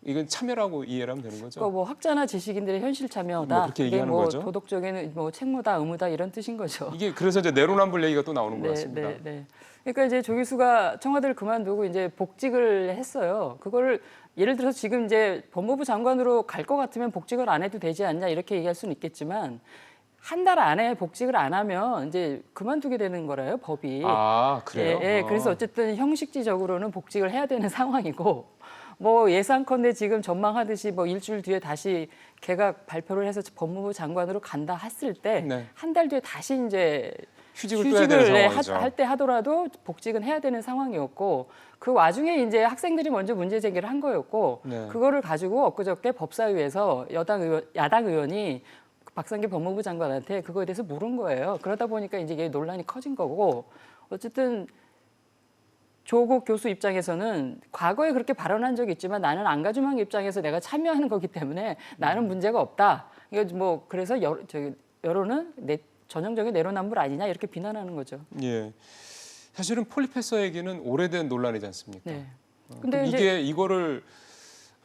이건 참여라고 이해를 하면 되는 거죠. 그러니까 뭐 학자나 지식인들의 현실 참여다. 뭐 그렇게 그게 얘기하는 뭐 거죠? 도덕적인 뭐 책무다, 의무다 이런 뜻인 거죠. 이게 그래서 이제 내로남불 얘기가 또 나오는 것 같습니다. 네. 그러니까 이제 조 교수가 청와대를 그만두고 이제 복직을 했어요. 그거를 예를 들어서 지금 이제 법무부 장관으로 갈 것 같으면 복직을 안 해도 되지 않냐 이렇게 얘기할 수는 있겠지만 한 달 안에 복직을 안 하면 이제 그만두게 되는 거래요, 법이. 아, 그래요? 예, 그래서 어쨌든 형식지적으로는 복직을 해야 되는 상황이고 뭐 예상컨대 지금 전망하듯이 뭐 일주일 뒤에 다시 개각 발표를 해서 법무부 장관으로 간다 했을 때 네. 한 달 뒤에 다시 이제 휴직을 해야 되는 상황이죠. 할 때 하더라도 복직은 해야 되는 상황이었고 그 와중에 이제 학생들이 먼저 문제 제기를 한 거였고 네. 그거를 가지고 엊그저께 법사위에서 야당 의원이 박상기 법무부 장관한테 그거에 대해서 물은 거예요. 그러다 보니까 이제 이게 논란이 커진 거고 어쨌든 조국 교수 입장에서는 과거에 그렇게 발언한 적이 있지만 나는 안가주망 입장에서 내가 참여하는 거기 때문에 나는 문제가 없다. 이거 뭐 그래서 여론은 전형적인 내로남불 아니냐 이렇게 비난하는 거죠. 예. 사실은 폴리페서 얘기는 오래된 논란이지 않습니까? 네. 근데 이거를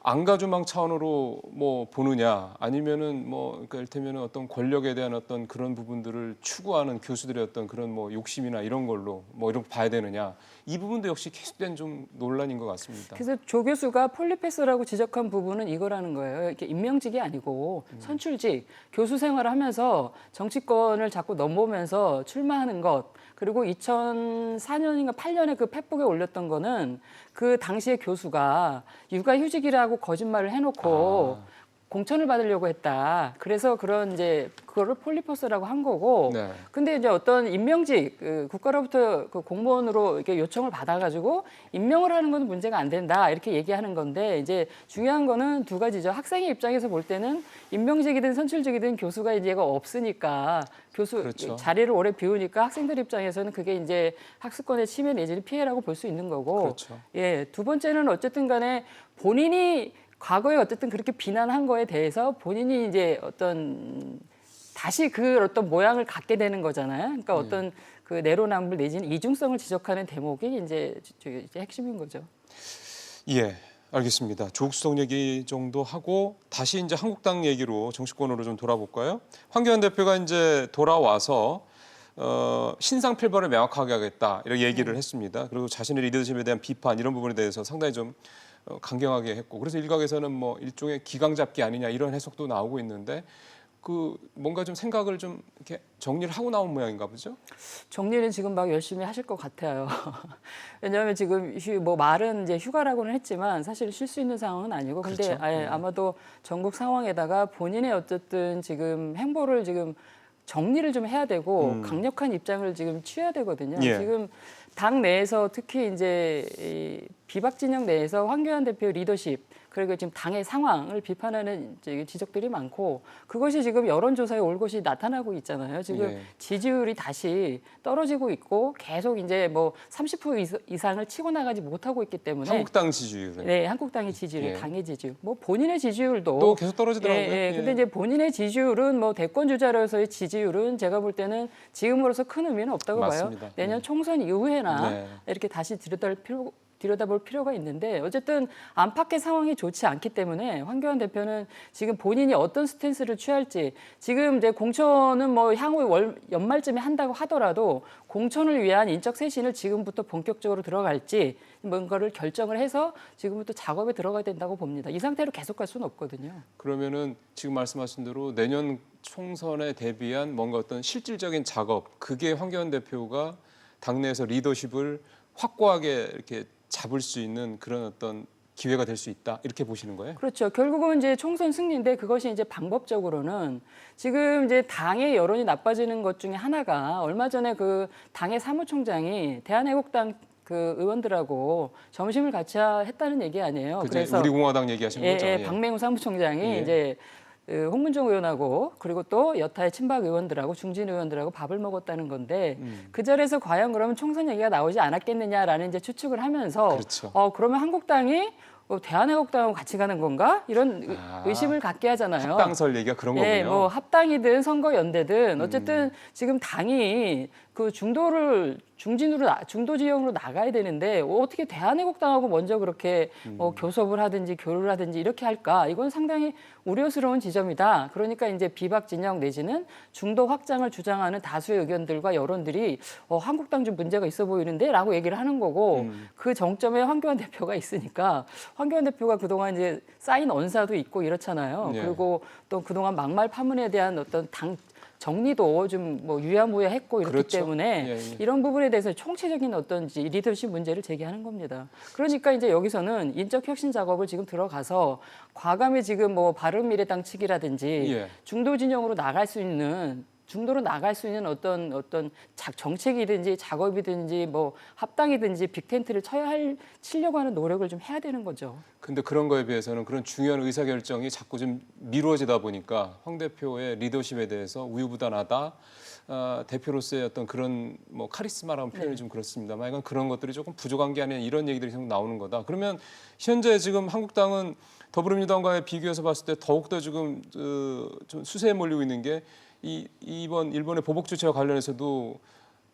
안가주망 차원으로 뭐 보느냐 아니면은 뭐 그러니까 이를테면 어떤 권력에 대한 어떤 그런 부분들을 추구하는 교수들의 어떤 그런 뭐 욕심이나 이런 걸로 뭐 이런 거 봐야 되느냐 이 부분도 역시 계속된 좀 논란인 것 같습니다. 그래서 조 교수가 폴리페서라고 지적한 부분은 이거라는 거예요. 이렇게 임명직이 아니고 선출직, 교수 생활을 하면서 정치권을 자꾸 넘보면서 출마하는 것. 그리고 2004년인가 8년에 그 페북에 올렸던 거는 그 당시에 교수가 육아휴직이라고 거짓말을 해놓고 공천을 받으려고 했다. 그래서 그런 이제 그거를 폴리퍼스라고 한 거고. 네. 근데 이제 어떤 임명직 국가로부터 그 공무원으로 이렇게 요청을 받아가지고 임명을 하는 건 문제가 안 된다 이렇게 얘기하는 건데 이제 중요한 거는 두 가지죠. 학생의 입장에서 볼 때는 임명직이든 선출직이든 교수가 이제가 없으니까 교수 그렇죠. 자리를 오래 비우니까 학생들 입장에서는 그게 이제 학습권의 침해 내지는 피해라고 볼 수 있는 거고. 그렇죠. 예, 두 번째는 어쨌든 간에 본인이 과거에 어쨌든 그렇게 비난한 거에 대해서 본인이 이제 어떤 다시 그 어떤 모양을 갖게 되는 거잖아요. 그러니까 어떤 그 내로남불 내지는 이중성을 지적하는 대목이 이제 핵심인 거죠. 예, 알겠습니다. 조국 수석 얘기 정도 하고 다시 이제 한국당 얘기로 정치권으로 좀 돌아볼까요? 황교안 대표가 이제 돌아와서 신상필벌을 명확하게 하겠다 이렇게 얘기를 했습니다. 그리고 자신의 리더십에 대한 비판 이런 부분에 대해서 상당히 좀 강경하게 했고 그래서 일각에서는 뭐 일종의 기강잡기 아니냐 이런 해석도 나오고 있는데 그 뭔가 좀 생각을 좀 이렇게 정리를 하고 나온 모양인가 보죠? 정리는 지금 막 열심히 하실 것 같아요. 왜냐하면 지금 뭐 말은 이제 휴가라고는 했지만 사실 쉴 수 있는 상황은 아니고 근데 그렇죠. 아마도 전국 상황에다가 본인의 어쨌든 지금 행보를 지금 정리를 좀 해야 되고 강력한 입장을 지금 취해야 되거든요. 예. 지금 당 내에서 특히 이제 이 비박 진영 내에서 황교안 대표 리더십 그리고 지금 당의 상황을 비판하는 이제 지적들이 많고 그것이 지금 여론조사에 올것이 나타나고 있잖아요. 지금 예. 지지율이 다시 떨어지고 있고 계속 이제 뭐 30% 이상을 치고 나가지 못하고 있기 때문에 한국당 지지율은 네, 한국당의 지지율, 예. 당의 지지율, 뭐 본인의 지지율도 또 계속 떨어지더라고요. 예. 근데 이제 본인의 지지율은 뭐 대권 주자로서의 지지율은 제가 볼 때는 지금으로서 큰 의미는 없다고 맞습니다. 봐요. 내년 총선 이후에나 네. 이렇게 다시 들여다볼 필요가 있는데 어쨌든 안팎의 상황이 좋지 않기 때문에 황교안 대표는 지금 본인이 어떤 스탠스를 취할지 지금 이제 공천은 뭐 향후 연말쯤에 한다고 하더라도 공천을 위한 인적 쇄신을 지금부터 본격적으로 들어갈지 뭔가를 결정을 해서 지금부터 작업에 들어가야 된다고 봅니다. 이 상태로 계속 갈 수는 없거든요. 그러면은 지금 말씀하신 대로 내년 총선에 대비한 뭔가 어떤 실질적인 작업 그게 황교안 대표가 당내에서 리더십을 확고하게 이렇게 잡을 수 있는 그런 어떤 기회가 될 수 있다 이렇게 보시는 거예요? 그렇죠. 결국은 이제 총선 승리인데 그것이 이제 방법적으로는 지금 이제 당의 여론이 나빠지는 것 중에 하나가 얼마 전에 그 당의 사무총장이 대한애국당 그 의원들하고 점심을 같이 했다는 얘기 아니에요. 그래서 우리 공화당 얘기하신 거죠? 예. 박맹우 사무총장이 예. 이제 그 홍문종 의원하고 그리고 또 여타의 친박 의원들하고 중진 의원들하고 밥을 먹었다는 건데 그 자리에서 과연 그러면 총선 얘기가 나오지 않았겠느냐라는 이제 추측을 하면서 그렇죠. 그러면 한국당이 대한애국당하고 같이 가는 건가 이런 의심을 갖게 하잖아요. 합당설 얘기가 그런 거군요. 예, 뭐 합당이든 선거연대든 어쨌든 지금 당이 그 중도 지형으로 나가야 되는데 어떻게 대한애국당하고 먼저 그렇게 교섭을 하든지 교류를 하든지 이렇게 할까? 이건 상당히 우려스러운 지점이다. 그러니까 이제 비박 진영 내지는 중도 확장을 주장하는 다수의 의견들과 여론들이 한국당 좀 문제가 있어 보이는데라고 얘기를 하는 거고 그 정점에 황교안 대표가 있으니까 황교안 대표가 그동안 이제 쌓인 언사도 있고 이렇잖아요. 예. 그리고 또 그동안 막말 파문에 대한 어떤 당 정리도 좀 뭐 유야무야했고 이렇기 그렇죠. 때문에 예. 이런 부분에 대해서 총체적인 어떤 리더십 문제를 제기하는 겁니다. 그러니까 이제 여기서는 인적 혁신 작업을 지금 들어가서 과감히 지금 뭐 바른미래당 측이라든지 예. 중도 진영으로 나갈 수 있는 중도로 나갈 수 있는 어떤 정책이든지 작업이든지 뭐 합당이든지 빅텐트를 치려고 하는 노력을 좀 해야 되는 거죠. 근데 그런 거에 비해서는 그런 중요한 의사결정이 자꾸 좀 미루어지다 보니까 황 대표의 리더십에 대해서 우유부단하다. 대표로서의 어떤 그런 뭐 카리스마라는 표현이 좀 그렇습니다만 이건 그런 것들이 조금 부족한 게 아니라 이런 얘기들이 계속 나오는 거다. 그러면 현재 지금 한국당은 더불어민주당과의 비교해서 봤을 때 더욱더 지금 좀 수세에 몰리고 있는 게 이번 일본의 보복 조치와 관련해서도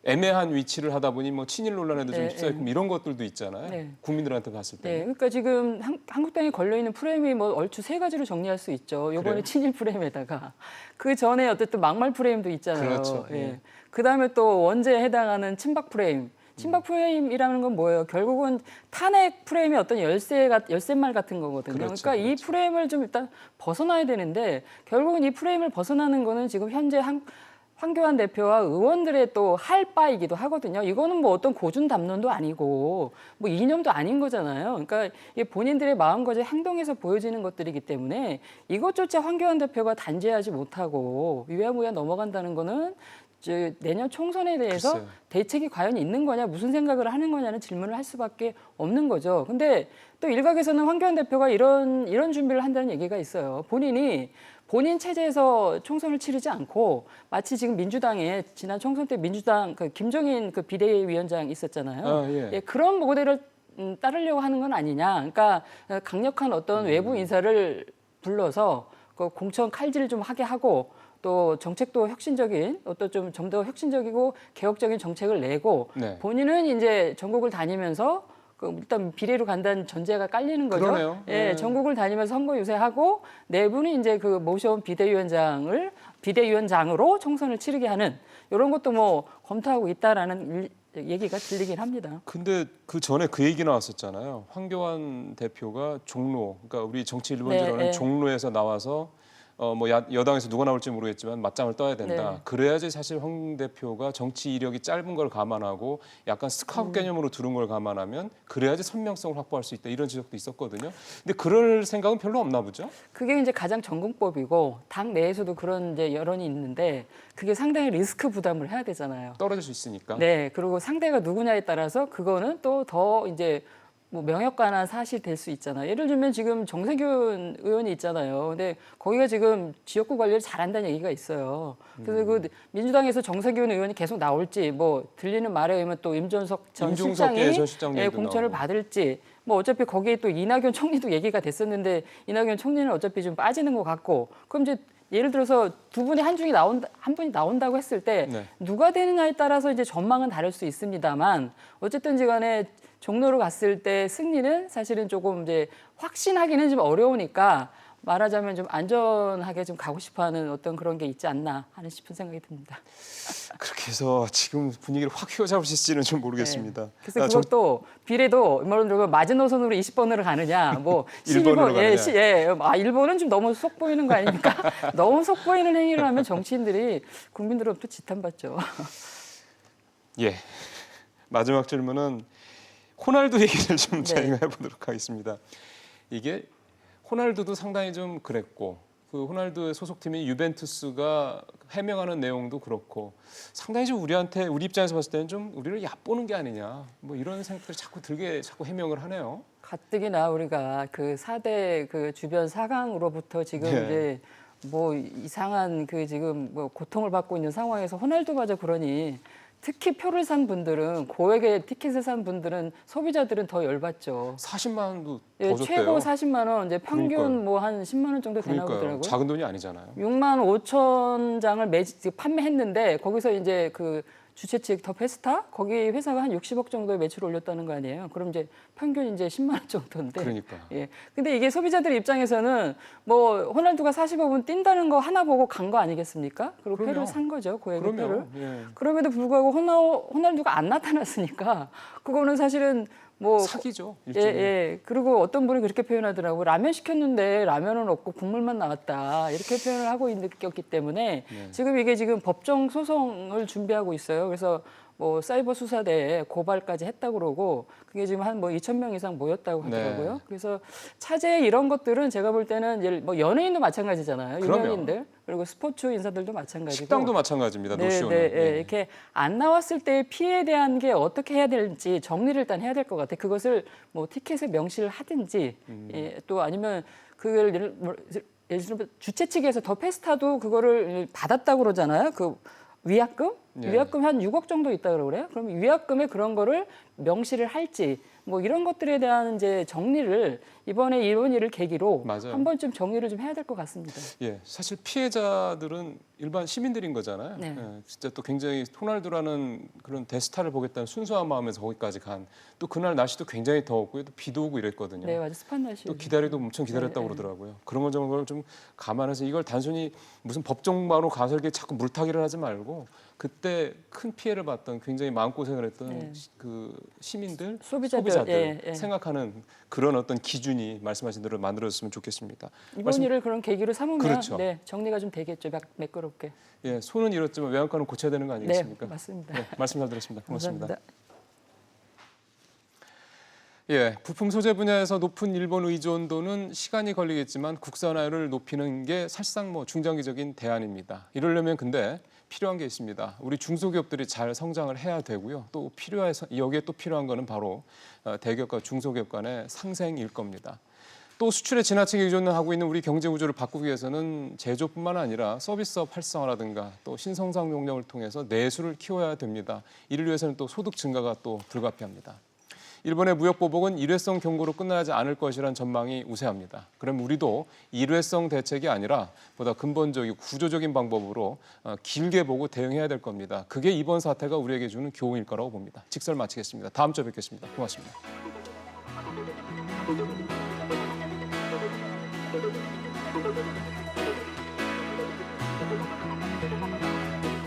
애매한 위치를 하다 보니 뭐 친일 논란에도 좀 휩싸이고 이런 것들도 있잖아요. 네. 국민들한테 봤을 때. 네, 그러니까 지금 한국당에 걸려 있는 프레임이 뭐 얼추 세 가지로 정리할 수 있죠. 이번에 그래요? 친일 프레임에다가 그 전에 어쨌든 막말 프레임도 있잖아요. 그렇죠. 예. 그다음에 또 원죄에 해당하는 친박 프레임. 친박 프레임이라는 건 뭐예요? 결국은 탄핵 프레임의 어떤 열쇠말 같은 거거든요. 그렇죠, 그러니까 이 그렇죠. 프레임을 좀 일단 벗어나야 되는데 결국은 이 프레임을 벗어나는 거는 지금 현재 황교안 대표와 의원들의 또 할 바이기도 하거든요. 이거는 뭐 어떤 고준 담론도 아니고 뭐 이념도 아닌 거잖아요. 그러니까 이게 본인들의 마음가짐 행동에서 보여지는 것들이기 때문에 이것조차 황교안 대표가 단죄하지 못하고 유야무야 넘어간다는 거는 내년 총선에 대해서 글쎄요. 대책이 과연 있는 거냐, 무슨 생각을 하는 거냐는 질문을 할 수밖에 없는 거죠. 근데 또 일각에서는 황교안 대표가 이런 준비를 한다는 얘기가 있어요. 본인 체제에서 총선을 치르지 않고 마치 지금 민주당에 지난 총선 때 민주당 그 김종인 그 비대위원장 있었잖아요. 예. 그런 모델을 따르려고 하는 건 아니냐. 그러니까 강력한 어떤 외부 인사를 불러서 그 공천 칼질을 좀 하게 하고 또 정책도 혁신적인 어떤 좀 더 혁신적이고 개혁적인 정책을 내고 네. 본인은 이제 전국을 다니면서 일단 비례로 간다는 전제가 깔리는 거죠. 그러네요. 예, 네. 전국을 다니면서 선거 유세하고 내분이 이제 그 모셔온 비대위원장을 비대위원장으로 총선을 치르게 하는 이런 것도 뭐 검토하고 있다라는 얘기가 들리긴 합니다. 근데 그 전에 그 얘기 나왔었잖아요. 황교안 대표가 종로, 그러니까 우리 정치 일본지로는 네, 네. 종로에서 나와서 뭐 여당에서 누가 나올지 모르겠지만 맞짱을 떠야 된다. 네. 그래야지 사실 황 대표가 정치 이력이 짧은 걸 감안하고 약간 스카우트 개념으로 두른 걸 감안하면 그래야지 선명성을 확보할 수 있다. 이런 지적도 있었거든요. 근데 그럴 생각은 별로 없나 보죠? 그게 이제 가장 전공법이고 당 내에서도 그런 이제 여론이 있는데 그게 상당히 리스크 부담을 해야 되잖아요. 떨어질 수 있으니까. 네, 그리고 상대가 누구냐에 따라서 그거는 또 더 이제 뭐 명역관한 사실 될 수 있잖아요. 예를 들면 지금 정세균 의원이 있잖아요. 근데 거기가 지금 지역구 관리를 잘한다는 얘기가 있어요. 그래서 그 민주당에서 정세균 의원이 계속 나올지 뭐 들리는 말에 의하면 또 임종석 전 실장이 공천을 받을지 뭐 어차피 거기에 또 이낙연 총리도 얘기가 됐었는데 이낙연 총리는 어차피 좀 빠지는 것 같고 그럼 이제 예를 들어서 두 분이 한 분이 나온다고 했을 때 네. 누가 되느냐에 따라서 이제 전망은 다를 수 있습니다만 어쨌든지 간에 종로로 갔을 때 승리는 사실은 조금 이제 확신하기는 좀 어려우니까 말하자면 좀 안전하게 좀 가고 싶어하는 어떤 그런 게 있지 않나 하는 싶은 생각이 듭니다. 그렇게 해서 지금 분위기를 확 휘어잡으실지는 좀 모르겠습니다. 네. 그래서 그것도 비례도 물론 마지노선으로 20번으로 가느냐, 뭐 1번으로 가느냐. 1번은 좀 너무 속 보이는 거 아닙니까? 너무 속 보이는 행위를 하면 정치인들이 국민들로부터 지탄받죠. 예. 마지막 질문은 호날두 얘기를 좀 네. 저희가 해보도록 하겠습니다. 이게 호날두도 상당히 좀 그랬고 그 호날두의 소속팀인 유벤투스가 해명하는 내용도 그렇고 상당히 좀 우리 입장에서 봤을 때는 좀 우리를 얕보는 게 아니냐 뭐 이런 생각들이 자꾸 해명을 하네요. 가뜩이나 우리가 그 4대 그 주변 4강으로부터 지금 네. 이제 뭐 이상한 그 지금 뭐 고통을 받고 있는 상황에서 호날두마저 그러니 특히 표를 산 분들은 고액의 티켓을 산 분들은 소비자들은 더 열받죠. 40만 원도 예, 더 줬대요. 최고 40만 원, 이제 평균 그러니까요. 뭐 한 10만 원 정도 되나 그러니까요. 보더라고요. 작은 돈이 아니잖아요. 6만 5천 장을 판매했는데 거기서 이제 그 주최 측 더 페스타 거기 회사가 한 60억 정도의 매출을 올렸다는 거 아니에요. 그럼 이제 평균 이제 10만 원 정도인데. 그러니까. 예. 근데 이게 소비자들 입장에서는 뭐 호날두가 40억은 뛴다는 거 하나 보고 간 거 아니겠습니까? 그리고 그럼요. 표를 산 거죠. 고액의 표를. 예. 그럼에도 불구하고 호날두가 안 나타났으니까 그거는 사실은 뭐 사기죠. 예, 일종의. 예. 그리고 어떤 분이 그렇게 표현하더라고요. 라면 시켰는데 라면은 없고 국물만 나왔다. 이렇게 표현을 하고 느꼈기 때문에 네. 지금 이게 지금 법정 소송을 준비하고 있어요. 그래서 뭐 사이버 수사대에 고발까지 했다고 그러고 그게 지금 한 뭐 2,000명 이상 모였다고 하더라고요. 네. 그래서 차제 이런 것들은 제가 볼 때는 이제 뭐 연예인도 마찬가지잖아요. 그럼요. 유명인들 그리고 스포츠 인사들도 마찬가지고. 식당도 마찬가지입니다. 네, 노쇼는. 네, 예. 예. 이렇게 안 나왔을 때의 피해에 대한 게 어떻게 해야 될지 정리를 일단 해야 될 것 같아요. 그것을 뭐 티켓에 명시를 하든지 예, 또 아니면 그걸 예를 들면 주최 측에서 더 페스타도 그거를 받았다고 그러잖아요. 그 위약금? 예. 위약금 한 6억 정도 있다고 그래요. 그럼 위약금에 그런 거를 명시를 할지 뭐 이런 것들에 대한 이제 정리를 이번에 이번 일을 계기로 맞아요. 한 번쯤 정리를 좀 해야 될 것 같습니다. 예, 사실 피해자들은 일반 시민들인 거잖아요. 네. 예, 진짜 또 굉장히 호날두라는 그런 대스타를 보겠다는 순수한 마음에서 거기까지 간. 또 그날 날씨도 굉장히 더웠고요. 또 비도 오고 이랬거든요. 네, 맞아. 습한 날씨. 또 기다리도 엄청 기다렸다고 네, 네. 그러더라고요. 그런 걸 좀 감안해서 이걸 단순히 무슨 법정마로 가서 이렇게 자꾸 물타기를 하지 말고 그때 큰 피해를 봤던 굉장히 마음고생을 했던 네. 그 시민들, 소비자들, 예, 예. 생각하는 그런 어떤 기준이 말씀하신 대로 만들어졌으면 좋겠습니다. 이번 일을 그런 계기로 삼으면 그렇죠. 네, 정리가 좀 되겠죠. 매끄럽게. 예, 손은 잃었지만 외양간은 고쳐야 되는 거 아니겠습니까? 네, 맞습니다. 네, 말씀 잘 들었습니다. 고맙습니다. 감사합니다. 예, 부품 소재 분야에서 높은 일본 의존도는 시간이 걸리겠지만 국산화를 높이는 게 사실상 뭐 중장기적인 대안입니다. 이러려면 근데 필요한 게 있습니다. 우리 중소기업들이 잘 성장을 해야 되고요. 또 여기에 또 필요한 거는 바로 대기업과 중소기업 간의 상생일 겁니다. 또 수출에 지나치게 의존을 하고 있는 우리 경제 구조를 바꾸기 위해서는 제조뿐만 아니라 서비스업 활성화라든가 또 신성장 용량을 통해서 내수를 키워야 됩니다. 이를 위해서는 또 소득 증가가 또 불가피합니다. 일본의 무역 보복은 일회성 경고로 끝나지 않을 것이라는 전망이 우세합니다. 그럼 우리도 일회성 대책이 아니라 보다 근본적이고 구조적인 방법으로 길게 보고 대응해야 될 겁니다. 그게 이번 사태가 우리에게 주는 교훈일 거라고 봅니다. 직설 마치겠습니다. 다음 주에 뵙겠습니다. 고맙습니다.